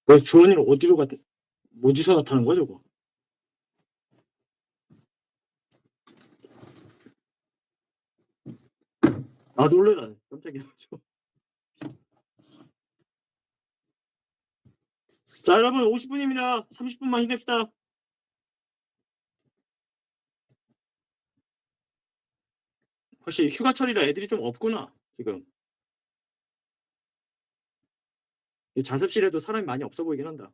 왜 주원이는 어디로 어디서 나타난 거야 저거? 아 놀래라. 깜짝이야. 자 여러분 50분입니다. 30분만 힘냅시다. 확실히 휴가철이라 애들이 좀 없구나 지금. 이 자습실에도 사람이 많이 없어 보이긴 한다.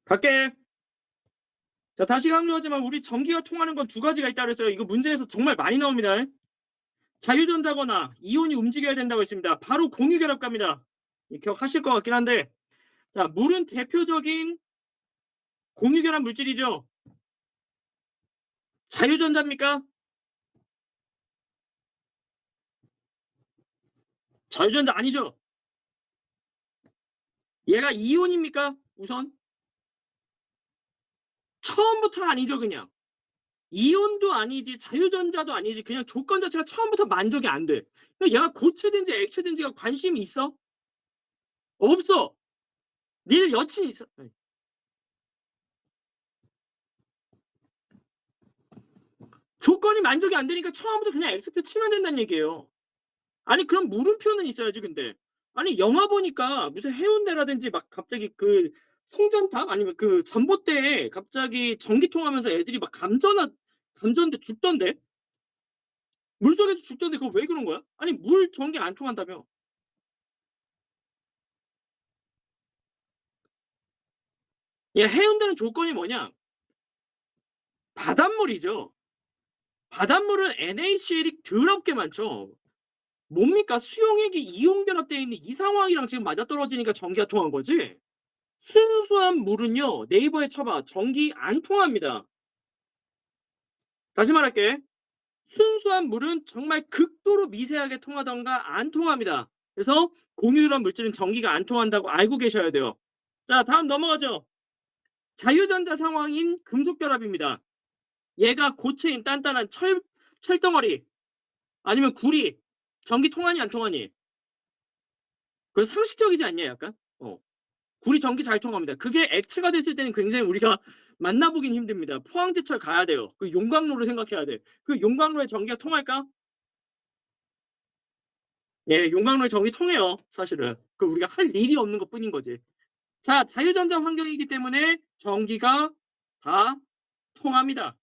갈게. 자 다시 강조하지만 우리 전기가 통하는 건 두 가지가 있다 그랬어요. 이거 문제에서 정말 많이 나옵니다. 자유전자거나 이온이 움직여야 된다고 했습니다. 바로 공유결합갑니다. 기억하실 것 같긴 한데 자 물은 대표적인 공유결합 물질이죠. 자유전자입니까? 자유전자 아니죠. 얘가 이온입니까? 우선 처음부터 아니죠. 그냥 이온도 아니지 자유전자도 아니지. 그냥 조건 자체가 처음부터 만족이 안 돼. 그러니까 얘가 고체든지 액체든지가 관심이 있어? 없어. 니들 여친이 있어. 조건이 만족이 안 되니까 처음부터 그냥 X표 치면 된다는 얘기예요. 아니 그럼 물음표는 있어야지 근데. 아니 영화 보니까 무슨 해운대라든지 막 갑자기 그 송전탑 아니면 그 전봇대에 갑자기 전기 통하면서 애들이 막 감전돼 죽던데? 물속에서 죽던데 그거 왜 그런 거야? 아니 물 전기 안 통한다며. 얘 해운대는 조건이 뭐냐? 바닷물이죠. 바닷물은 NaCl이 더럽게 많죠. 뭡니까? 수용액이 이온 결합되어 있는 이 상황이랑 지금 맞아떨어지니까 전기가 통한 거지. 순수한 물은요. 네이버에 쳐봐. 전기 안 통합니다. 다시 말할게. 순수한 물은 정말 극도로 미세하게 통하던가 안 통합니다. 그래서 공유결합 물질은 전기가 안 통한다고 알고 계셔야 돼요. 자 다음 넘어가죠. 자유전자 상황인 금속결합입니다. 얘가 고체인 단단한 철덩어리 아니면 구리 전기 통하니 안 통하니? 그래서 상식적이지 않냐 약간? 구리 전기 잘 통합니다. 그게 액체가 됐을 때는 굉장히 우리가 만나보긴 힘듭니다. 포항제철 가야 돼요. 그 용광로를 생각해야 돼. 그 용광로에 전기가 통할까? 예, 용광로에 전기 통해요. 사실은. 그 우리가 할 일이 없는 것 뿐인 거지. 자, 자유전자 환경이기 때문에 전기가 다 통합니다.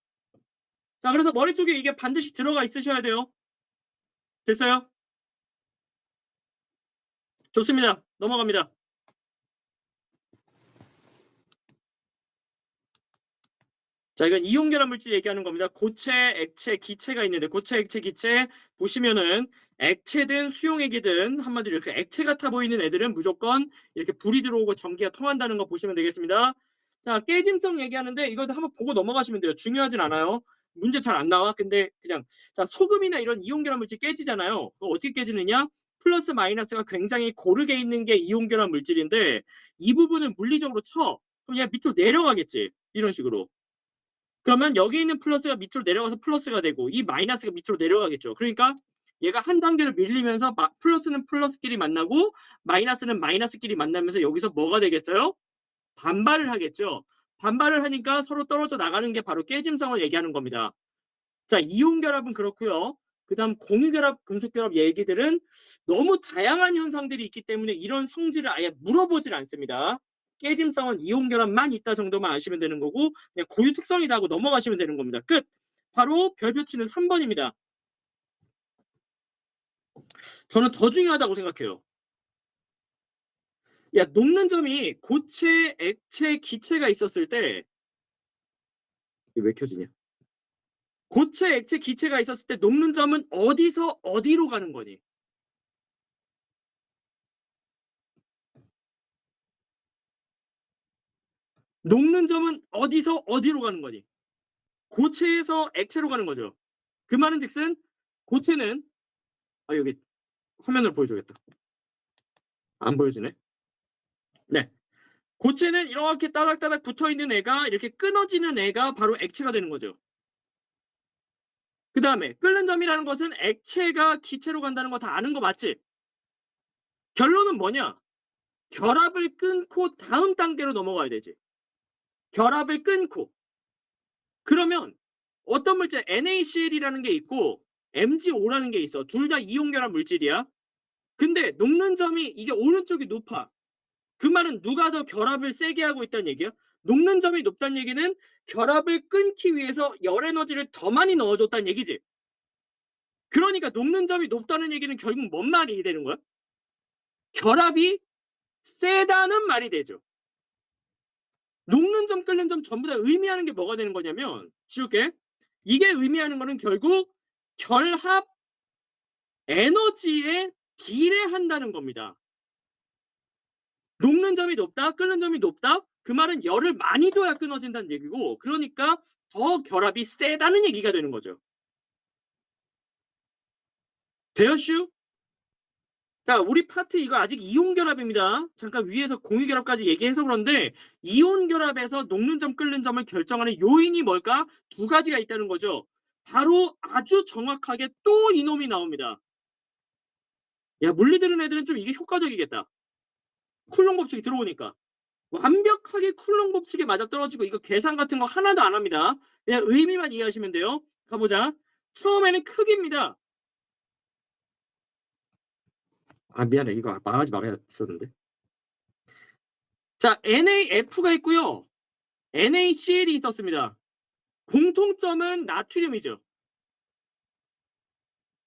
자, 그래서 머릿속에 이게 반드시 들어가 있으셔야 돼요. 됐어요? 좋습니다. 넘어갑니다. 자, 이건 이온결합 물질 얘기하는 겁니다. 고체, 액체, 기체가 있는데 고체, 액체, 기체 보시면은 액체든 수용액이든 한마디로 이렇게 액체 같아 보이는 애들은 무조건 이렇게 불이 들어오고 전기가 통한다는 거 보시면 되겠습니다. 자, 깨짐성 얘기하는데 이거 한번 보고 넘어가시면 돼요. 중요하진 않아요. 문제 잘 안 나와. 근데 그냥 자, 소금이나 이런 이온결합 물질 깨지잖아요. 그거 어떻게 깨지느냐? 플러스 마이너스가 굉장히 고르게 있는 게 이온결합 물질인데 이 부분을 물리적으로 쳐. 그럼 얘 밑으로 내려가겠지. 이런 식으로. 그러면 여기 있는 플러스가 밑으로 내려가서 플러스가 되고 이 마이너스가 밑으로 내려가겠죠. 그러니까 얘가 한 단계를 밀리면서 플러스는 플러스끼리 만나고 마이너스는 마이너스끼리 만나면서 여기서 뭐가 되겠어요? 반발을 하겠죠. 반발을 하니까 서로 떨어져 나가는 게 바로 깨짐성을 얘기하는 겁니다. 자, 이온 결합은 그렇고요. 그다음 공유 결합, 금속 결합 얘기들은 너무 다양한 현상들이 있기 때문에 이런 성질을 아예 물어보질 않습니다. 깨짐성은 이온 결합만 있다 정도만 아시면 되는 거고 그냥 고유 특성이다 하고 넘어가시면 되는 겁니다. 끝. 바로 별표 치는 3번입니다. 저는 더 중요하다고 생각해요. 야, 녹는 점이 고체, 액체, 기체가 있었을 때 왜 켜지냐? 고체, 액체, 기체가 있었을 때 녹는 점은 어디서 어디로 가는 거니? 녹는 점은 어디서 어디로 가는 거니? 고체에서 액체로 가는 거죠. 그 말은즉슨 고체는 여기 화면을 보여줘야겠다. 안 보여지네. 네. 고체는 이렇게 따닥따닥 붙어있는 애가 이렇게 끊어지는 애가 바로 액체가 되는 거죠. 그 다음에 끓는 점이라는 것은 액체가 기체로 간다는 거 다 아는 거 맞지? 결론은 뭐냐? 결합을 끊고 다음 단계로 넘어가야 되지. 결합을 끊고. 그러면 어떤 물질 NaCl이라는 게 있고 MgO라는 게 있어. 둘 다 이온결합 물질이야. 근데 녹는 점이 이게 오른쪽이 높아. 그 말은 누가 더 결합을 세게 하고 있다는 얘기야? 녹는 점이 높다는 얘기는 결합을 끊기 위해서 열 에너지를 더 많이 넣어줬다는 얘기지. 그러니까 녹는 점이 높다는 얘기는 결국 뭔 말이 되는 거야? 결합이 세다는 말이 되죠. 녹는 점, 끓는 점 전부 다 의미하는 게 뭐가 되는 거냐면, 지울게. 이게 의미하는 거는 결국 결합 에너지에 비례한다는 겁니다. 녹는 점이 높다, 끓는 점이 높다? 그 말은 열을 많이 줘야 끊어진다는 얘기고, 그러니까 더 결합이 세다는 얘기가 되는 거죠. 되었슈? 자, 우리 파트 이거 아직 이온 결합입니다. 잠깐 위에서 공유 결합까지 얘기해서 그런데 이온 결합에서 녹는 점, 끓는 점을 결정하는 요인이 뭘까? 두 가지가 있다는 거죠. 바로 아주 정확하게 또 이놈이 나옵니다. 야, 물리 들은 애들은 좀 이게 효과적이겠다. 쿨롱 법칙이 들어오니까. 완벽하게 쿨롱 법칙에 맞아떨어지고 이거 계산 같은 거 하나도 안 합니다. 그냥 의미만 이해하시면 돼요. 가보자. 처음에는 크기입니다. 아, 미안해. 이거 말하지 말아야 했었는데. 자, NaF가 있고요. NaCl이 있었습니다. 공통점은 나트륨이죠.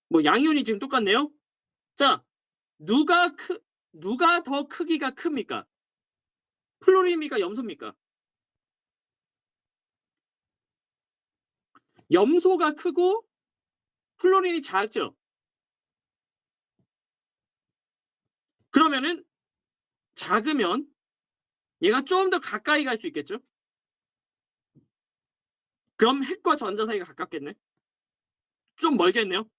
뭐 양이온이 지금 똑같네요. 자, 누가 더 크기가 큽니까? 플로린입니까? 염소입니까? 염소가 크고 플로린이 작죠. 그러면은 작으면 얘가 좀 더 가까이 갈 수 있겠죠? 그럼 핵과 전자 사이가 가깝겠네. 좀 멀겠네요.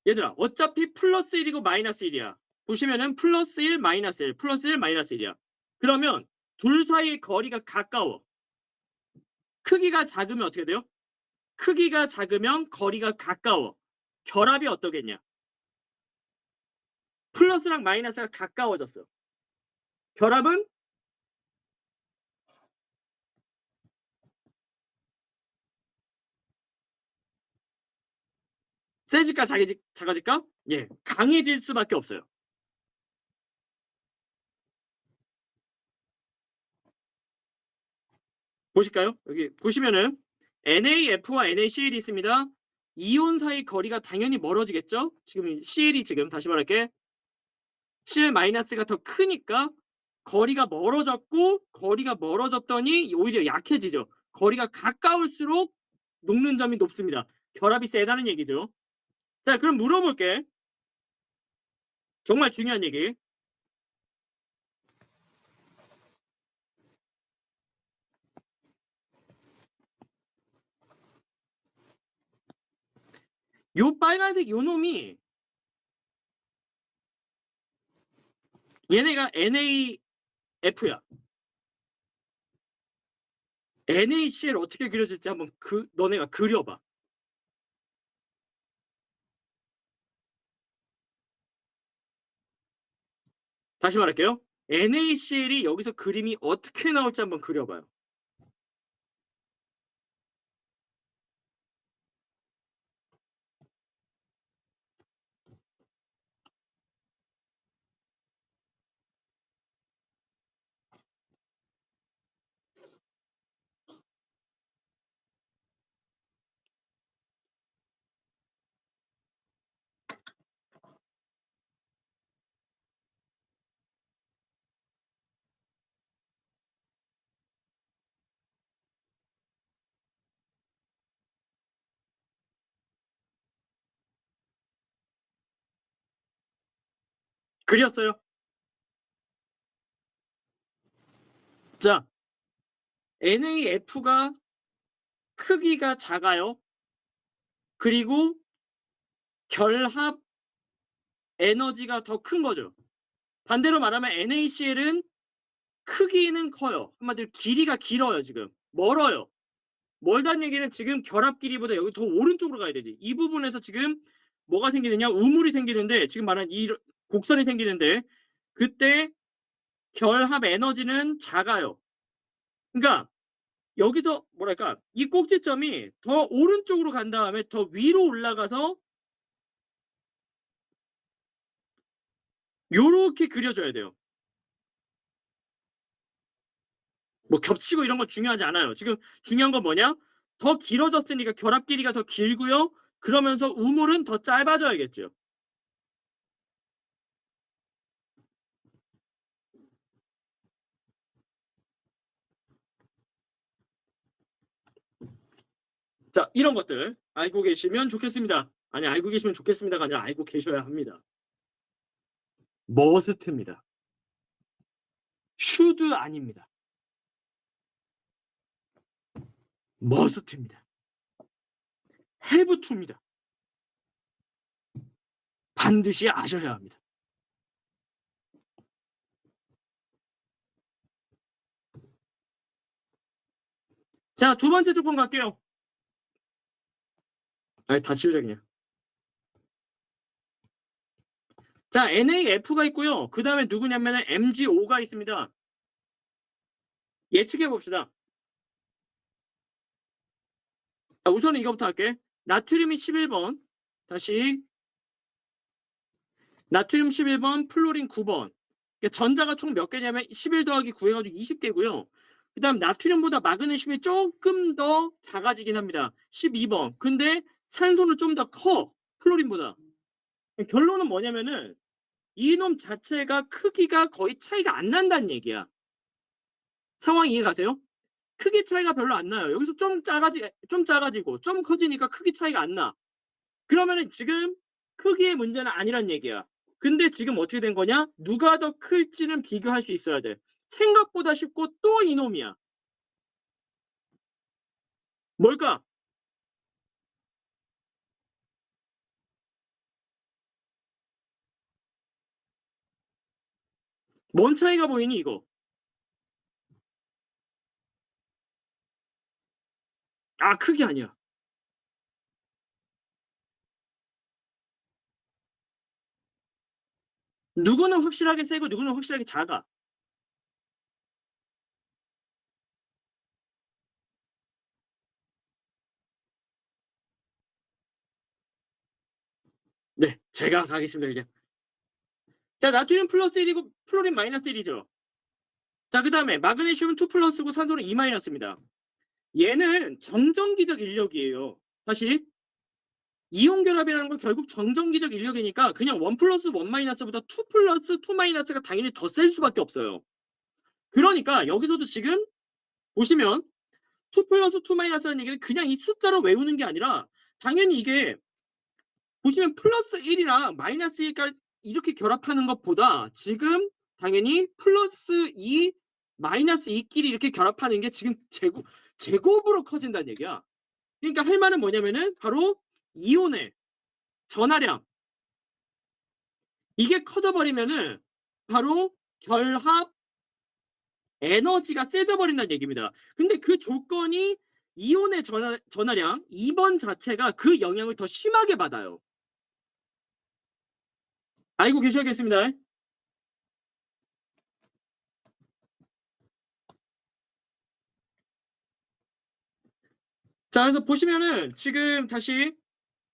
얘들아, 어차피 플러스 1이고 마이너스 1이야. 보시면은 플러스 1, 마이너스 1, 플러스 1, 마이너스 1이야. 그러면 둘 사이의 거리가 가까워. 크기가 작으면 어떻게 돼요? 크기가 작으면 거리가 가까워. 결합이 어떠겠냐? 플러스랑 마이너스가 가까워졌어. 결합은 세질까 작아질까? 예, 강해질 수밖에 없어요. 보실까요? 여기 보시면은 NaF와 NaCl이 있습니다. 이온 사이 거리가 당연히 멀어지겠죠? 지금 Cl이 지금 다시 말할게. Cl 마이너스가 더 크니까 거리가 멀어졌고 거리가 멀어졌더니 오히려 약해지죠. 거리가 가까울수록 녹는 점이 높습니다. 결합이 세다는 얘기죠. 자, 그럼 물어볼게. 정말 중요한 얘기. 요 빨간색 요 놈이 얘네가 NaF야. NaCl 어떻게 그려질지 한번 너네가 그려봐. 다시 말할게요. NaCl이 여기서 그림이 어떻게 나올지 한번 그려봐요. 그렸어요. 자, NaF가 크기가 작아요. 그리고 결합 에너지가 더 큰 거죠. 반대로 말하면 NaCl은 크기는 커요. 한마디로 길이가 길어요 지금. 멀어요. 멀다는 얘기는 지금 결합 길이보다 여기 더 오른쪽으로 가야 되지. 이 부분에서 지금 뭐가 생기느냐? 우물이 생기는데 지금 말한 이 곡선이 생기는데 그때 결합 에너지는 작아요. 그러니까 여기서 뭐랄까 이 꼭지점이 더 오른쪽으로 간 다음에 더 위로 올라가서 요렇게 그려져야 돼요. 뭐 겹치고 이런 건 중요하지 않아요. 지금 중요한 건 뭐냐? 더 길어졌으니까 결합 길이가 더 길고요. 그러면서 우물은 더 짧아져야겠죠. 자, 이런 것들 알고 계시면 좋겠습니다. 아니 알고 계시면 좋겠습니다가 아니라 알고 계셔야 합니다. 머스트입니다. 슈드 아닙니다. 머스트입니다. 해브투입니다. 반드시 아셔야 합니다. 자, 두 번째 조건 갈게요. 아니, 다 치우자 그냥. 자, NAF가 있고요. 그 다음에 누구냐면은 MgO가 있습니다. 예측해 봅시다. 자, 우선은 이거부터 할게. 나트륨이 11번. 다시. 나트륨 11번, 플로린 9번. 전자가 총 몇 개냐면 11 더하기 9 해가지고 20개고요. 그 다음 나트륨보다 마그네슘이 조금 더 작아지긴 합니다. 12번. 근데 산소는 좀 더 커. 플로린보다. 결론은 뭐냐면은 이놈 자체가 크기가 거의 차이가 안 난다는 얘기야. 상황 이해 가세요? 크기 차이가 별로 안 나요. 여기서 좀 작아지고 좀 커지니까 크기 차이가 안 나. 그러면은 지금 크기의 문제는 아니란 얘기야. 근데 지금 어떻게 된 거냐? 누가 더 클지는 비교할 수 있어야 돼. 생각보다 쉽고 또 이놈이야. 뭘까? 뭔 차이가 보이니 이거? 아, 크기 아니야. 누구는 확실하게 세고 누구는 확실하게 작아. 네, 제가 가겠습니다 이제. 자, 나트륨 플러스 1이고 플로린 마이너스 1이죠. 자, 그 다음에 마그네슘은 2 플러스고 산소는 2 마이너스입니다. 얘는 정전기적 인력이에요. 다시 이온 결합이라는 건 결국 정전기적 인력이니까 그냥 1 플러스 1 마이너스보다 2 플러스 2 마이너스가 당연히 더 셀 수밖에 없어요. 그러니까 여기서도 지금 보시면 2 플러스 2 마이너스라는 얘기는 그냥 이 숫자로 외우는 게 아니라 당연히 이게 보시면 플러스 1이랑 마이너스 1까지 이렇게 결합하는 것보다 지금 당연히 플러스 2 마이너스 2끼리 이렇게 결합하는 게 지금 제곱으로 커진다는 얘기야. 그러니까 할 말은 뭐냐면은 바로 이온의 전하량 이게 커져 버리면은 바로 결합 에너지가 세져 버린다는 얘기입니다. 근데 그 조건이 이온의 전하량 2번 자체가 그 영향을 더 심하게 받아요. 알고 계셔야겠습니다. 자, 그래서 보시면은 지금 다시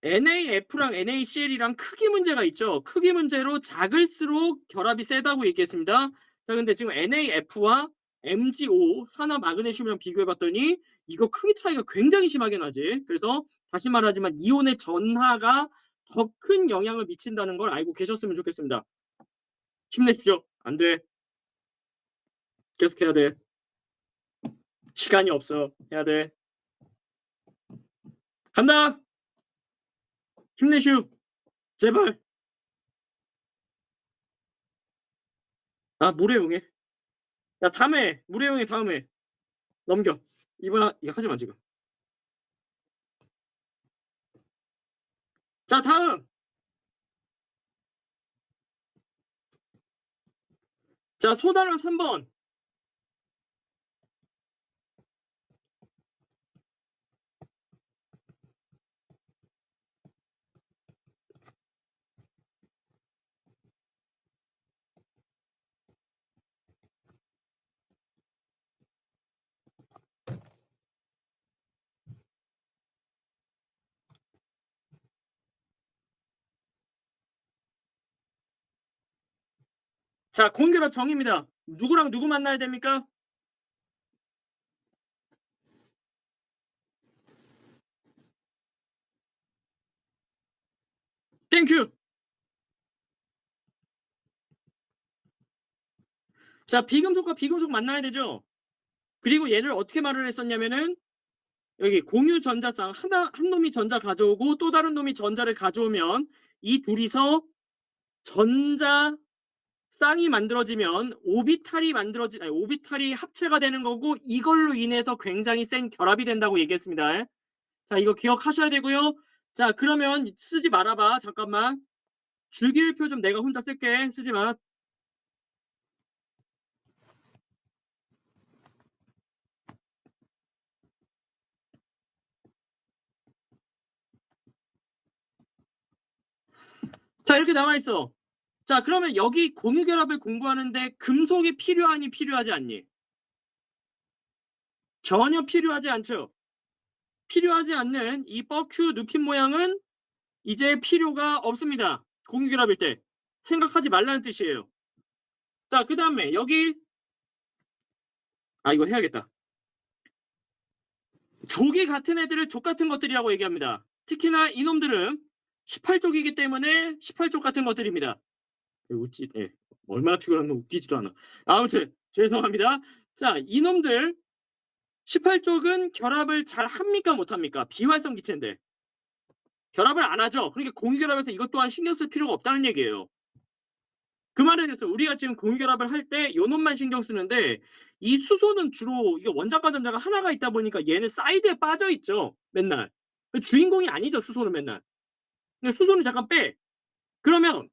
NaF랑 NaCl이랑 크기 문제가 있죠. 크기 문제로 작을수록 결합이 세다고 얘기했습니다. 자, 근데 지금 NaF와 MgO 산화 마그네슘이랑 비교해 봤더니 이거 크기 차이가 굉장히 심하게 나지. 그래서 다시 말하지만 이온의 전하가 더 큰 영향을 미친다는 걸 알고 계셨으면 좋겠습니다. 힘내시죠. 안 돼. 계속 해야 돼. 시간이 없어. 해야 돼. 간다. 힘내시오. 제발. 아, 물회용해. 야, 다음에 물회용해. 다음에 넘겨. 이번 이거 하지 마 지금. 자, 다음. 자, 소단원 3번. 자, 공유결합 정의입니다. 누구랑 누구 만나야 됩니까? 땡큐. 자, 비금속과 비금속 만나야 되죠. 그리고 얘를 어떻게 말을 했었냐면은 여기 공유 전자쌍 한 놈이 전자 가져오고 또 다른 놈이 전자를 가져오면 이 둘이서 전자 쌍이 만들어지면 오비탈이 합체가 되는 거고 이걸로 인해서 굉장히 센 결합이 된다고 얘기했습니다. 자, 이거 기억하셔야 되고요. 자, 그러면 쓰지 말아봐. 잠깐만. 주기율표 좀 내가 혼자 쓸게. 쓰지 마. 자, 이렇게 나와 있어. 자, 그러면 여기 공유결합을 공부하는데 금속이 필요하니 필요하지 않니? 전혀 필요하지 않죠. 필요하지 않는 이 뻑큐 누핀 모양은 이제 필요가 없습니다. 공유결합일 때. 생각하지 말라는 뜻이에요. 자, 그 다음에 여기 이거 해야겠다. 족이 같은 애들을 족 같은 것들이라고 얘기합니다. 특히나 이놈들은 18족이기 때문에 18족 같은 것들입니다. 웃지, 네. 얼마나 피곤하면 웃기지도 않아. 아무튼 죄송합니다. 자, 이놈들 18족은 결합을 잘 합니까 못합니까? 비활성 기체인데 결합을 안 하죠. 그러니까 공유결합에서 이것 또한 신경 쓸 필요가 없다는 얘기예요. 그 말에 대해서 우리가 지금 공유결합을 할 때 요놈만 신경 쓰는데 이 수소는 주로 이게 원자과 전자가 하나가 있다 보니까 얘는 사이드에 빠져 있죠. 맨날. 주인공이 아니죠. 수소는 맨날. 근데 수소는 잠깐 빼. 그러면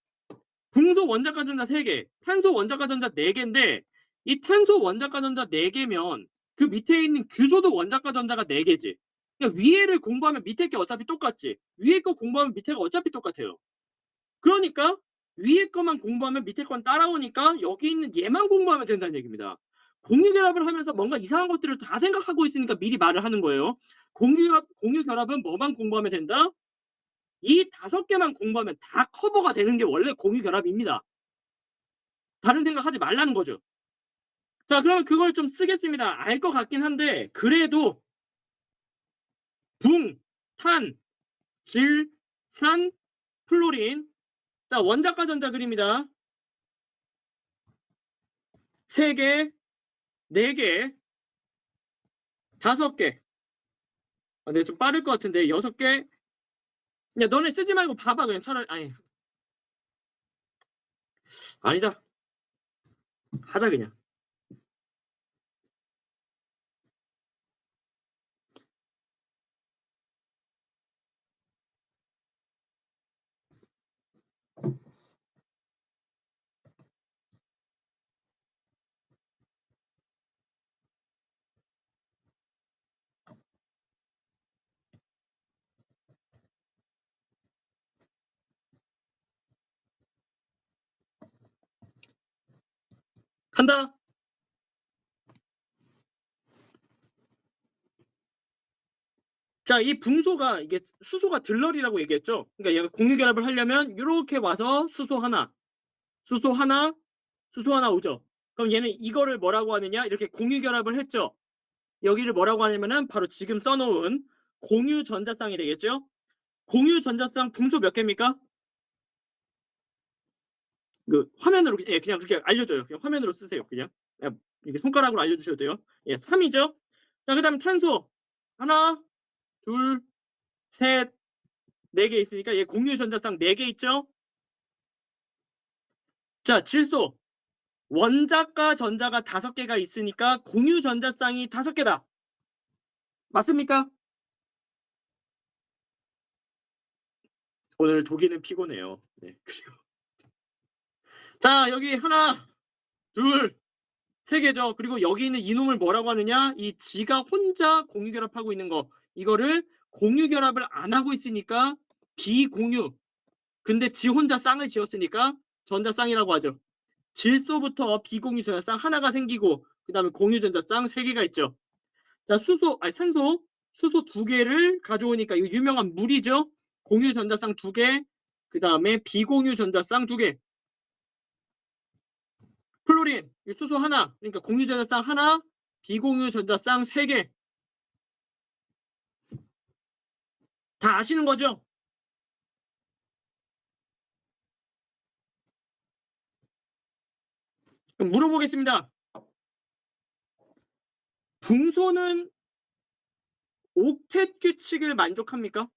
금속 원자과 전자 3개, 탄소 원자과 전자 4개인데 이 탄소 원자과 전자 4개면 그 밑에 있는 규소도 원자과 전자가 4개지. 그러니까 위에를 공부하면 밑에 게 어차피 똑같지. 위에 거 공부하면 밑에가 어차피 똑같아요. 그러니까 위에 거만 공부하면 밑에 건 따라오니까 여기 있는 얘만 공부하면 된다는 얘기입니다. 공유결합을 하면서 뭔가 이상한 것들을 다 생각하고 있으니까 미리 말을 하는 거예요. 공유결합은 뭐만 공부하면 된다? 이 5개만 공부하면 다 커버가 되는 게 원래 공유결합입니다. 다른 생각하지 말라는 거죠. 자, 그러면 그걸 좀 쓰겠습니다. 알 것 같긴 한데 그래도 붕, 탄, 질, 산, 플로린. 자, 원자과 전자 그립니다. 3개, 4개, 5개. 근데 좀 빠를 것 같은데 6개. 야, 너네 쓰지 말고 봐봐 그냥 차라리. 아니다. 하자 그냥. 한다. 자, 이 붕소가 이게 수소가 들러리라고 얘기했죠. 그러니까 얘가 공유결합을 하려면 이렇게 와서 수소 하나, 수소 하나, 수소 하나 오죠. 그럼 얘는 이거를 뭐라고 하느냐? 이렇게 공유결합을 했죠. 여기를 뭐라고 하냐면은 바로 지금 써놓은 공유전자쌍이 되겠죠. 공유전자쌍 붕소 몇 개입니까? 그 화면으로 그냥 그렇게 알려줘요. 그냥 화면으로 쓰세요. 그냥 이게 손가락으로 알려주셔도 돼요. 3이죠. 자, 그다음 탄소 하나, 둘, 셋, 4개 있으니까 얘 공유전자쌍 4개 있죠. 자, 질소 원자과 전자가 5개가 있으니까 공유전자쌍이 5개다. 맞습니까? 오늘 독일은 피곤해요. 네, 그리고 자, 여기 하나, 둘, 3개죠. 그리고 여기 있는 이놈을 뭐라고 하느냐? 이 지가 혼자 공유결합하고 있는 거. 이거를 공유결합을 안 하고 있으니까 비공유. 근데 지 혼자 쌍을 지었으니까 전자쌍이라고 하죠. 질소부터 비공유 전자쌍 하나가 생기고 그다음에 공유 전자쌍 3개가 있죠. 자, 산소 수소 2개를 가져오니까 이거 유명한 물이죠. 공유 전자쌍 2개, 그다음에 비공유 전자쌍 2개. 플로린 이 수소 하나, 그러니까 공유전자쌍 하나, 비공유전자쌍 3개. 다 아시는 거죠? 그럼 물어보겠습니다. 붕소는 옥텟 규칙을 만족합니까?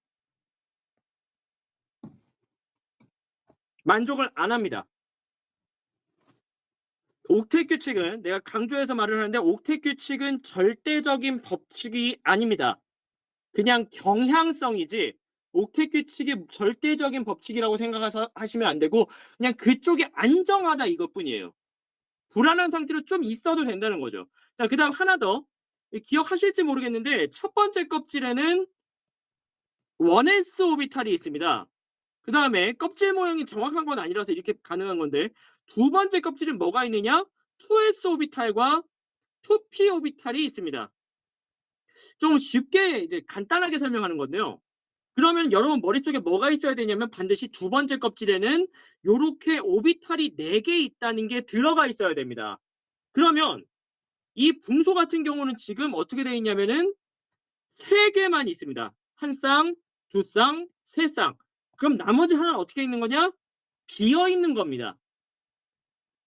만족을 안 합니다. 옥텟 규칙은 내가 강조해서 말을 하는데 옥텟 규칙은 절대적인 법칙이 아닙니다. 그냥 경향성이지 옥텟 규칙이 절대적인 법칙이라고 생각해서 하시면 안 되고 그냥 그쪽이 안정하다 이것뿐이에요. 불안한 상태로 좀 있어도 된다는 거죠. 자, 그다음 하나 더 기억하실지 모르겠는데 첫 번째 껍질에는 1s 오비탈이 있습니다. 그 다음에 껍질 모양이 정확한 건 아니라서 이렇게 가능한 건데 두 번째 껍질은 뭐가 있느냐? 2s 오비탈과 2p 오비탈이 있습니다. 좀 쉽게 이제 간단하게 설명하는 건데요. 그러면 여러분 머릿속에 뭐가 있어야 되냐면 반드시 두 번째 껍질에는 요렇게 오비탈이 4개 있다는 게 들어가 있어야 됩니다. 그러면 이 붕소 같은 경우는 지금 어떻게 되어 있냐면은 3개만 있습니다. 한 쌍, 두 쌍, 세 쌍. 그럼 나머지 하나는 어떻게 있는 거냐? 비어 있는 겁니다.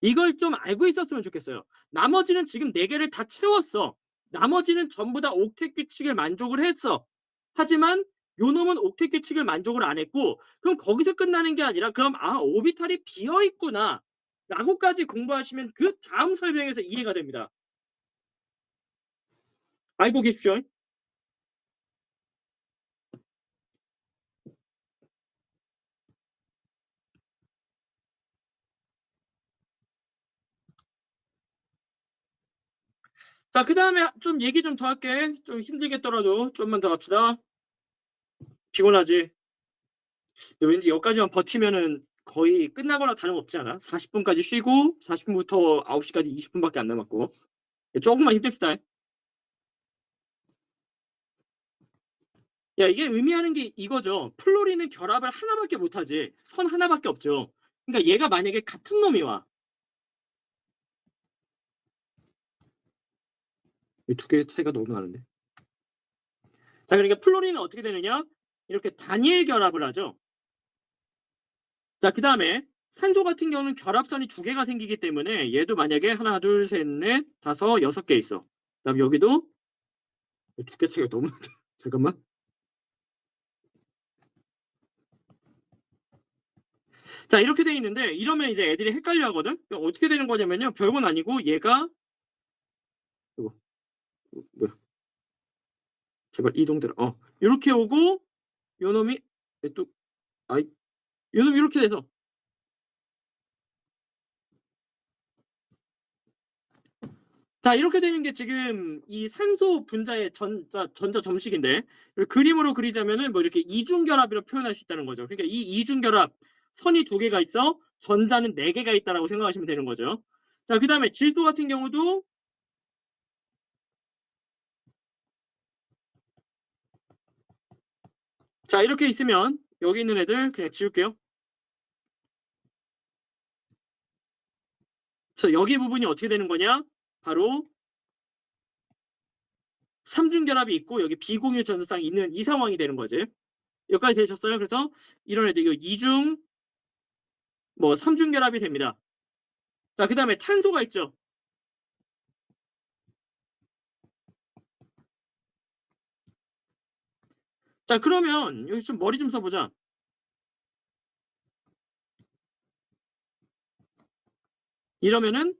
이걸 좀 알고 있었으면 좋겠어요. 나머지는 지금 4개를 다 채웠어. 나머지는 전부 다 옥텟 규칙을 만족을 했어. 하지만 요 놈은 옥텟 규칙을 만족을 안 했고 그럼 거기서 끝나는 게 아니라 그럼 오비탈이 비어 있구나 라고까지 공부하시면 그 다음 설명에서 이해가 됩니다. 알고 계십시오. 자, 그 다음에 좀 얘기 좀 더 할게. 좀 힘들겠더라도 좀만 더 합시다. 피곤하지? 근데 왠지 여기까지만 버티면은 거의 끝나거나 다름없지 않아? 40분까지 쉬고 40분부터 9시까지 20분밖에 안 남았고 조금만 힘냅시다. 야, 이게 의미하는 게 이거죠. 플로린은 결합을 하나밖에 못하지 선 하나밖에 없죠. 그러니까 얘가 만약에 같은 놈이 와. 이 두 개의 차이가 너무 나는데. 자, 그러니까 플로린은 어떻게 되느냐? 이렇게 단일 결합을 하죠. 자, 그 다음에 산소 같은 경우는 결합선이 2개가 생기기 때문에 얘도 만약에 하나, 둘, 셋, 넷, 다섯, 6개 있어. 그다음 여기도 2개 차이가 너무 나다. 잠깐만. 자, 이렇게 돼 있는데 이러면 이제 애들이 헷갈려 하거든. 어떻게 되는 거냐면요. 별건 아니고 얘가 이거 뭐야? 제발 이동되라. 이렇게 오고 요 놈이 또 아이 요 놈이 이렇게 돼서 자, 이렇게 되는 게 지금 이 산소 분자의 전자 점식인데 그림으로 그리자면은 뭐 이렇게 이중결합이라고 표현할 수 있다는 거죠. 그러니까 이 이중결합 선이 2개가 있어 전자는 4개가 있다라고 생각하시면 되는 거죠. 자, 그다음에 질소 같은 경우도 자, 이렇게 있으면 여기 있는 애들 그냥 지울게요. 그래서 여기 부분이 어떻게 되는 거냐? 바로 삼중결합이 있고 여기 비공유 전자쌍이 있는 이 상황이 되는 거지. 여기까지 되셨어요? 그래서 이런 애들 이거 이중 뭐 삼중결합이 됩니다. 자, 그다음에 탄소가 있죠. 자, 그러면 여기 좀 머리 좀 써보자. 이러면은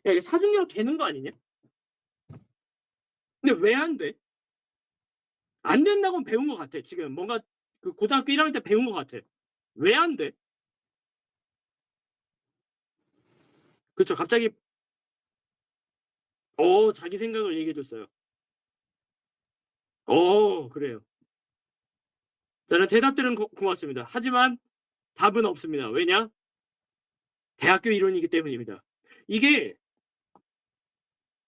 야, 이게 사중결합 되는 거 아니냐? 근데 왜 안 돼? 안 된다고는 배운 것 같아. 지금 뭔가 그 고등학교 1학년 때 배운 것 같아. 왜 안 돼? 그쵸. 갑자기 자기 생각을 얘기해 줬어요. 그래요. 저는 대답들은 고맙습니다. 하지만 답은 없습니다. 왜냐? 대학교 이론이기 때문입니다. 이게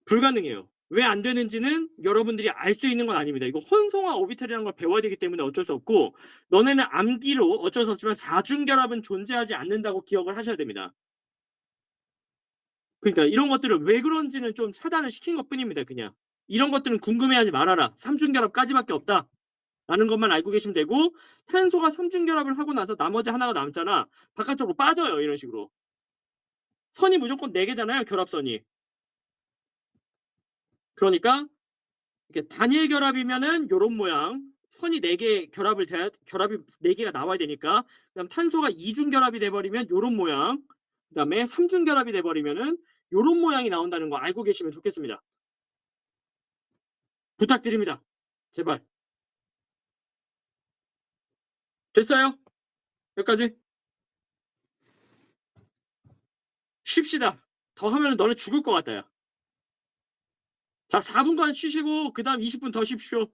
불가능해요. 왜 안 되는지는 여러분들이 알 수 있는 건 아닙니다. 이거 혼성화 오비탈이라는 걸 배워야 되기 때문에 어쩔 수 없고 너네는 암기로 어쩔 수 없지만 사중결합은 존재하지 않는다고 기억을 하셔야 됩니다. 그러니까 이런 것들을 왜 그런지는 좀 차단을 시킨 것뿐입니다 그냥. 이런 것들은 궁금해하지 말아라. 삼중결합까지밖에 없다. 라는 것만 알고 계시면 되고 탄소가 삼중결합을 하고 나서 나머지 하나가 남잖아. 바깥쪽으로 빠져요 이런 식으로. 선이 무조건 4 개잖아요 결합선이. 그러니까 이렇게 단일 결합이면은 요런 모양. 선이 4개 결합이 4 개가 나와야 되니까. 그다음 탄소가 이중 결합이 돼 버리면 요런 모양. 그다음에 삼중 결합이 돼 버리면은 요런 모양이 나온다는 거 알고 계시면 좋겠습니다. 부탁드립니다. 제발. 됐어요? 여기까지? 쉽시다. 더 하면은 너네 죽을 것 같다 야. 자 4 분간 쉬시고 그다음 20분 더 쉬십시오.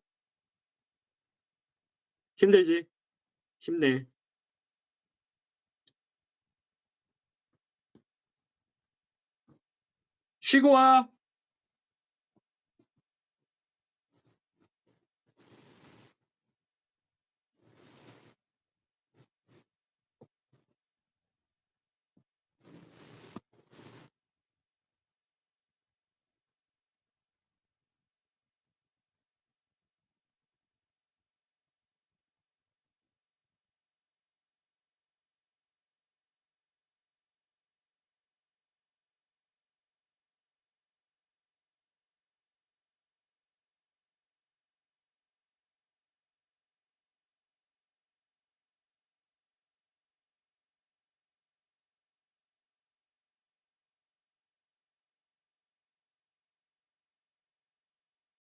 힘들지? 힘내. 쉬고 와.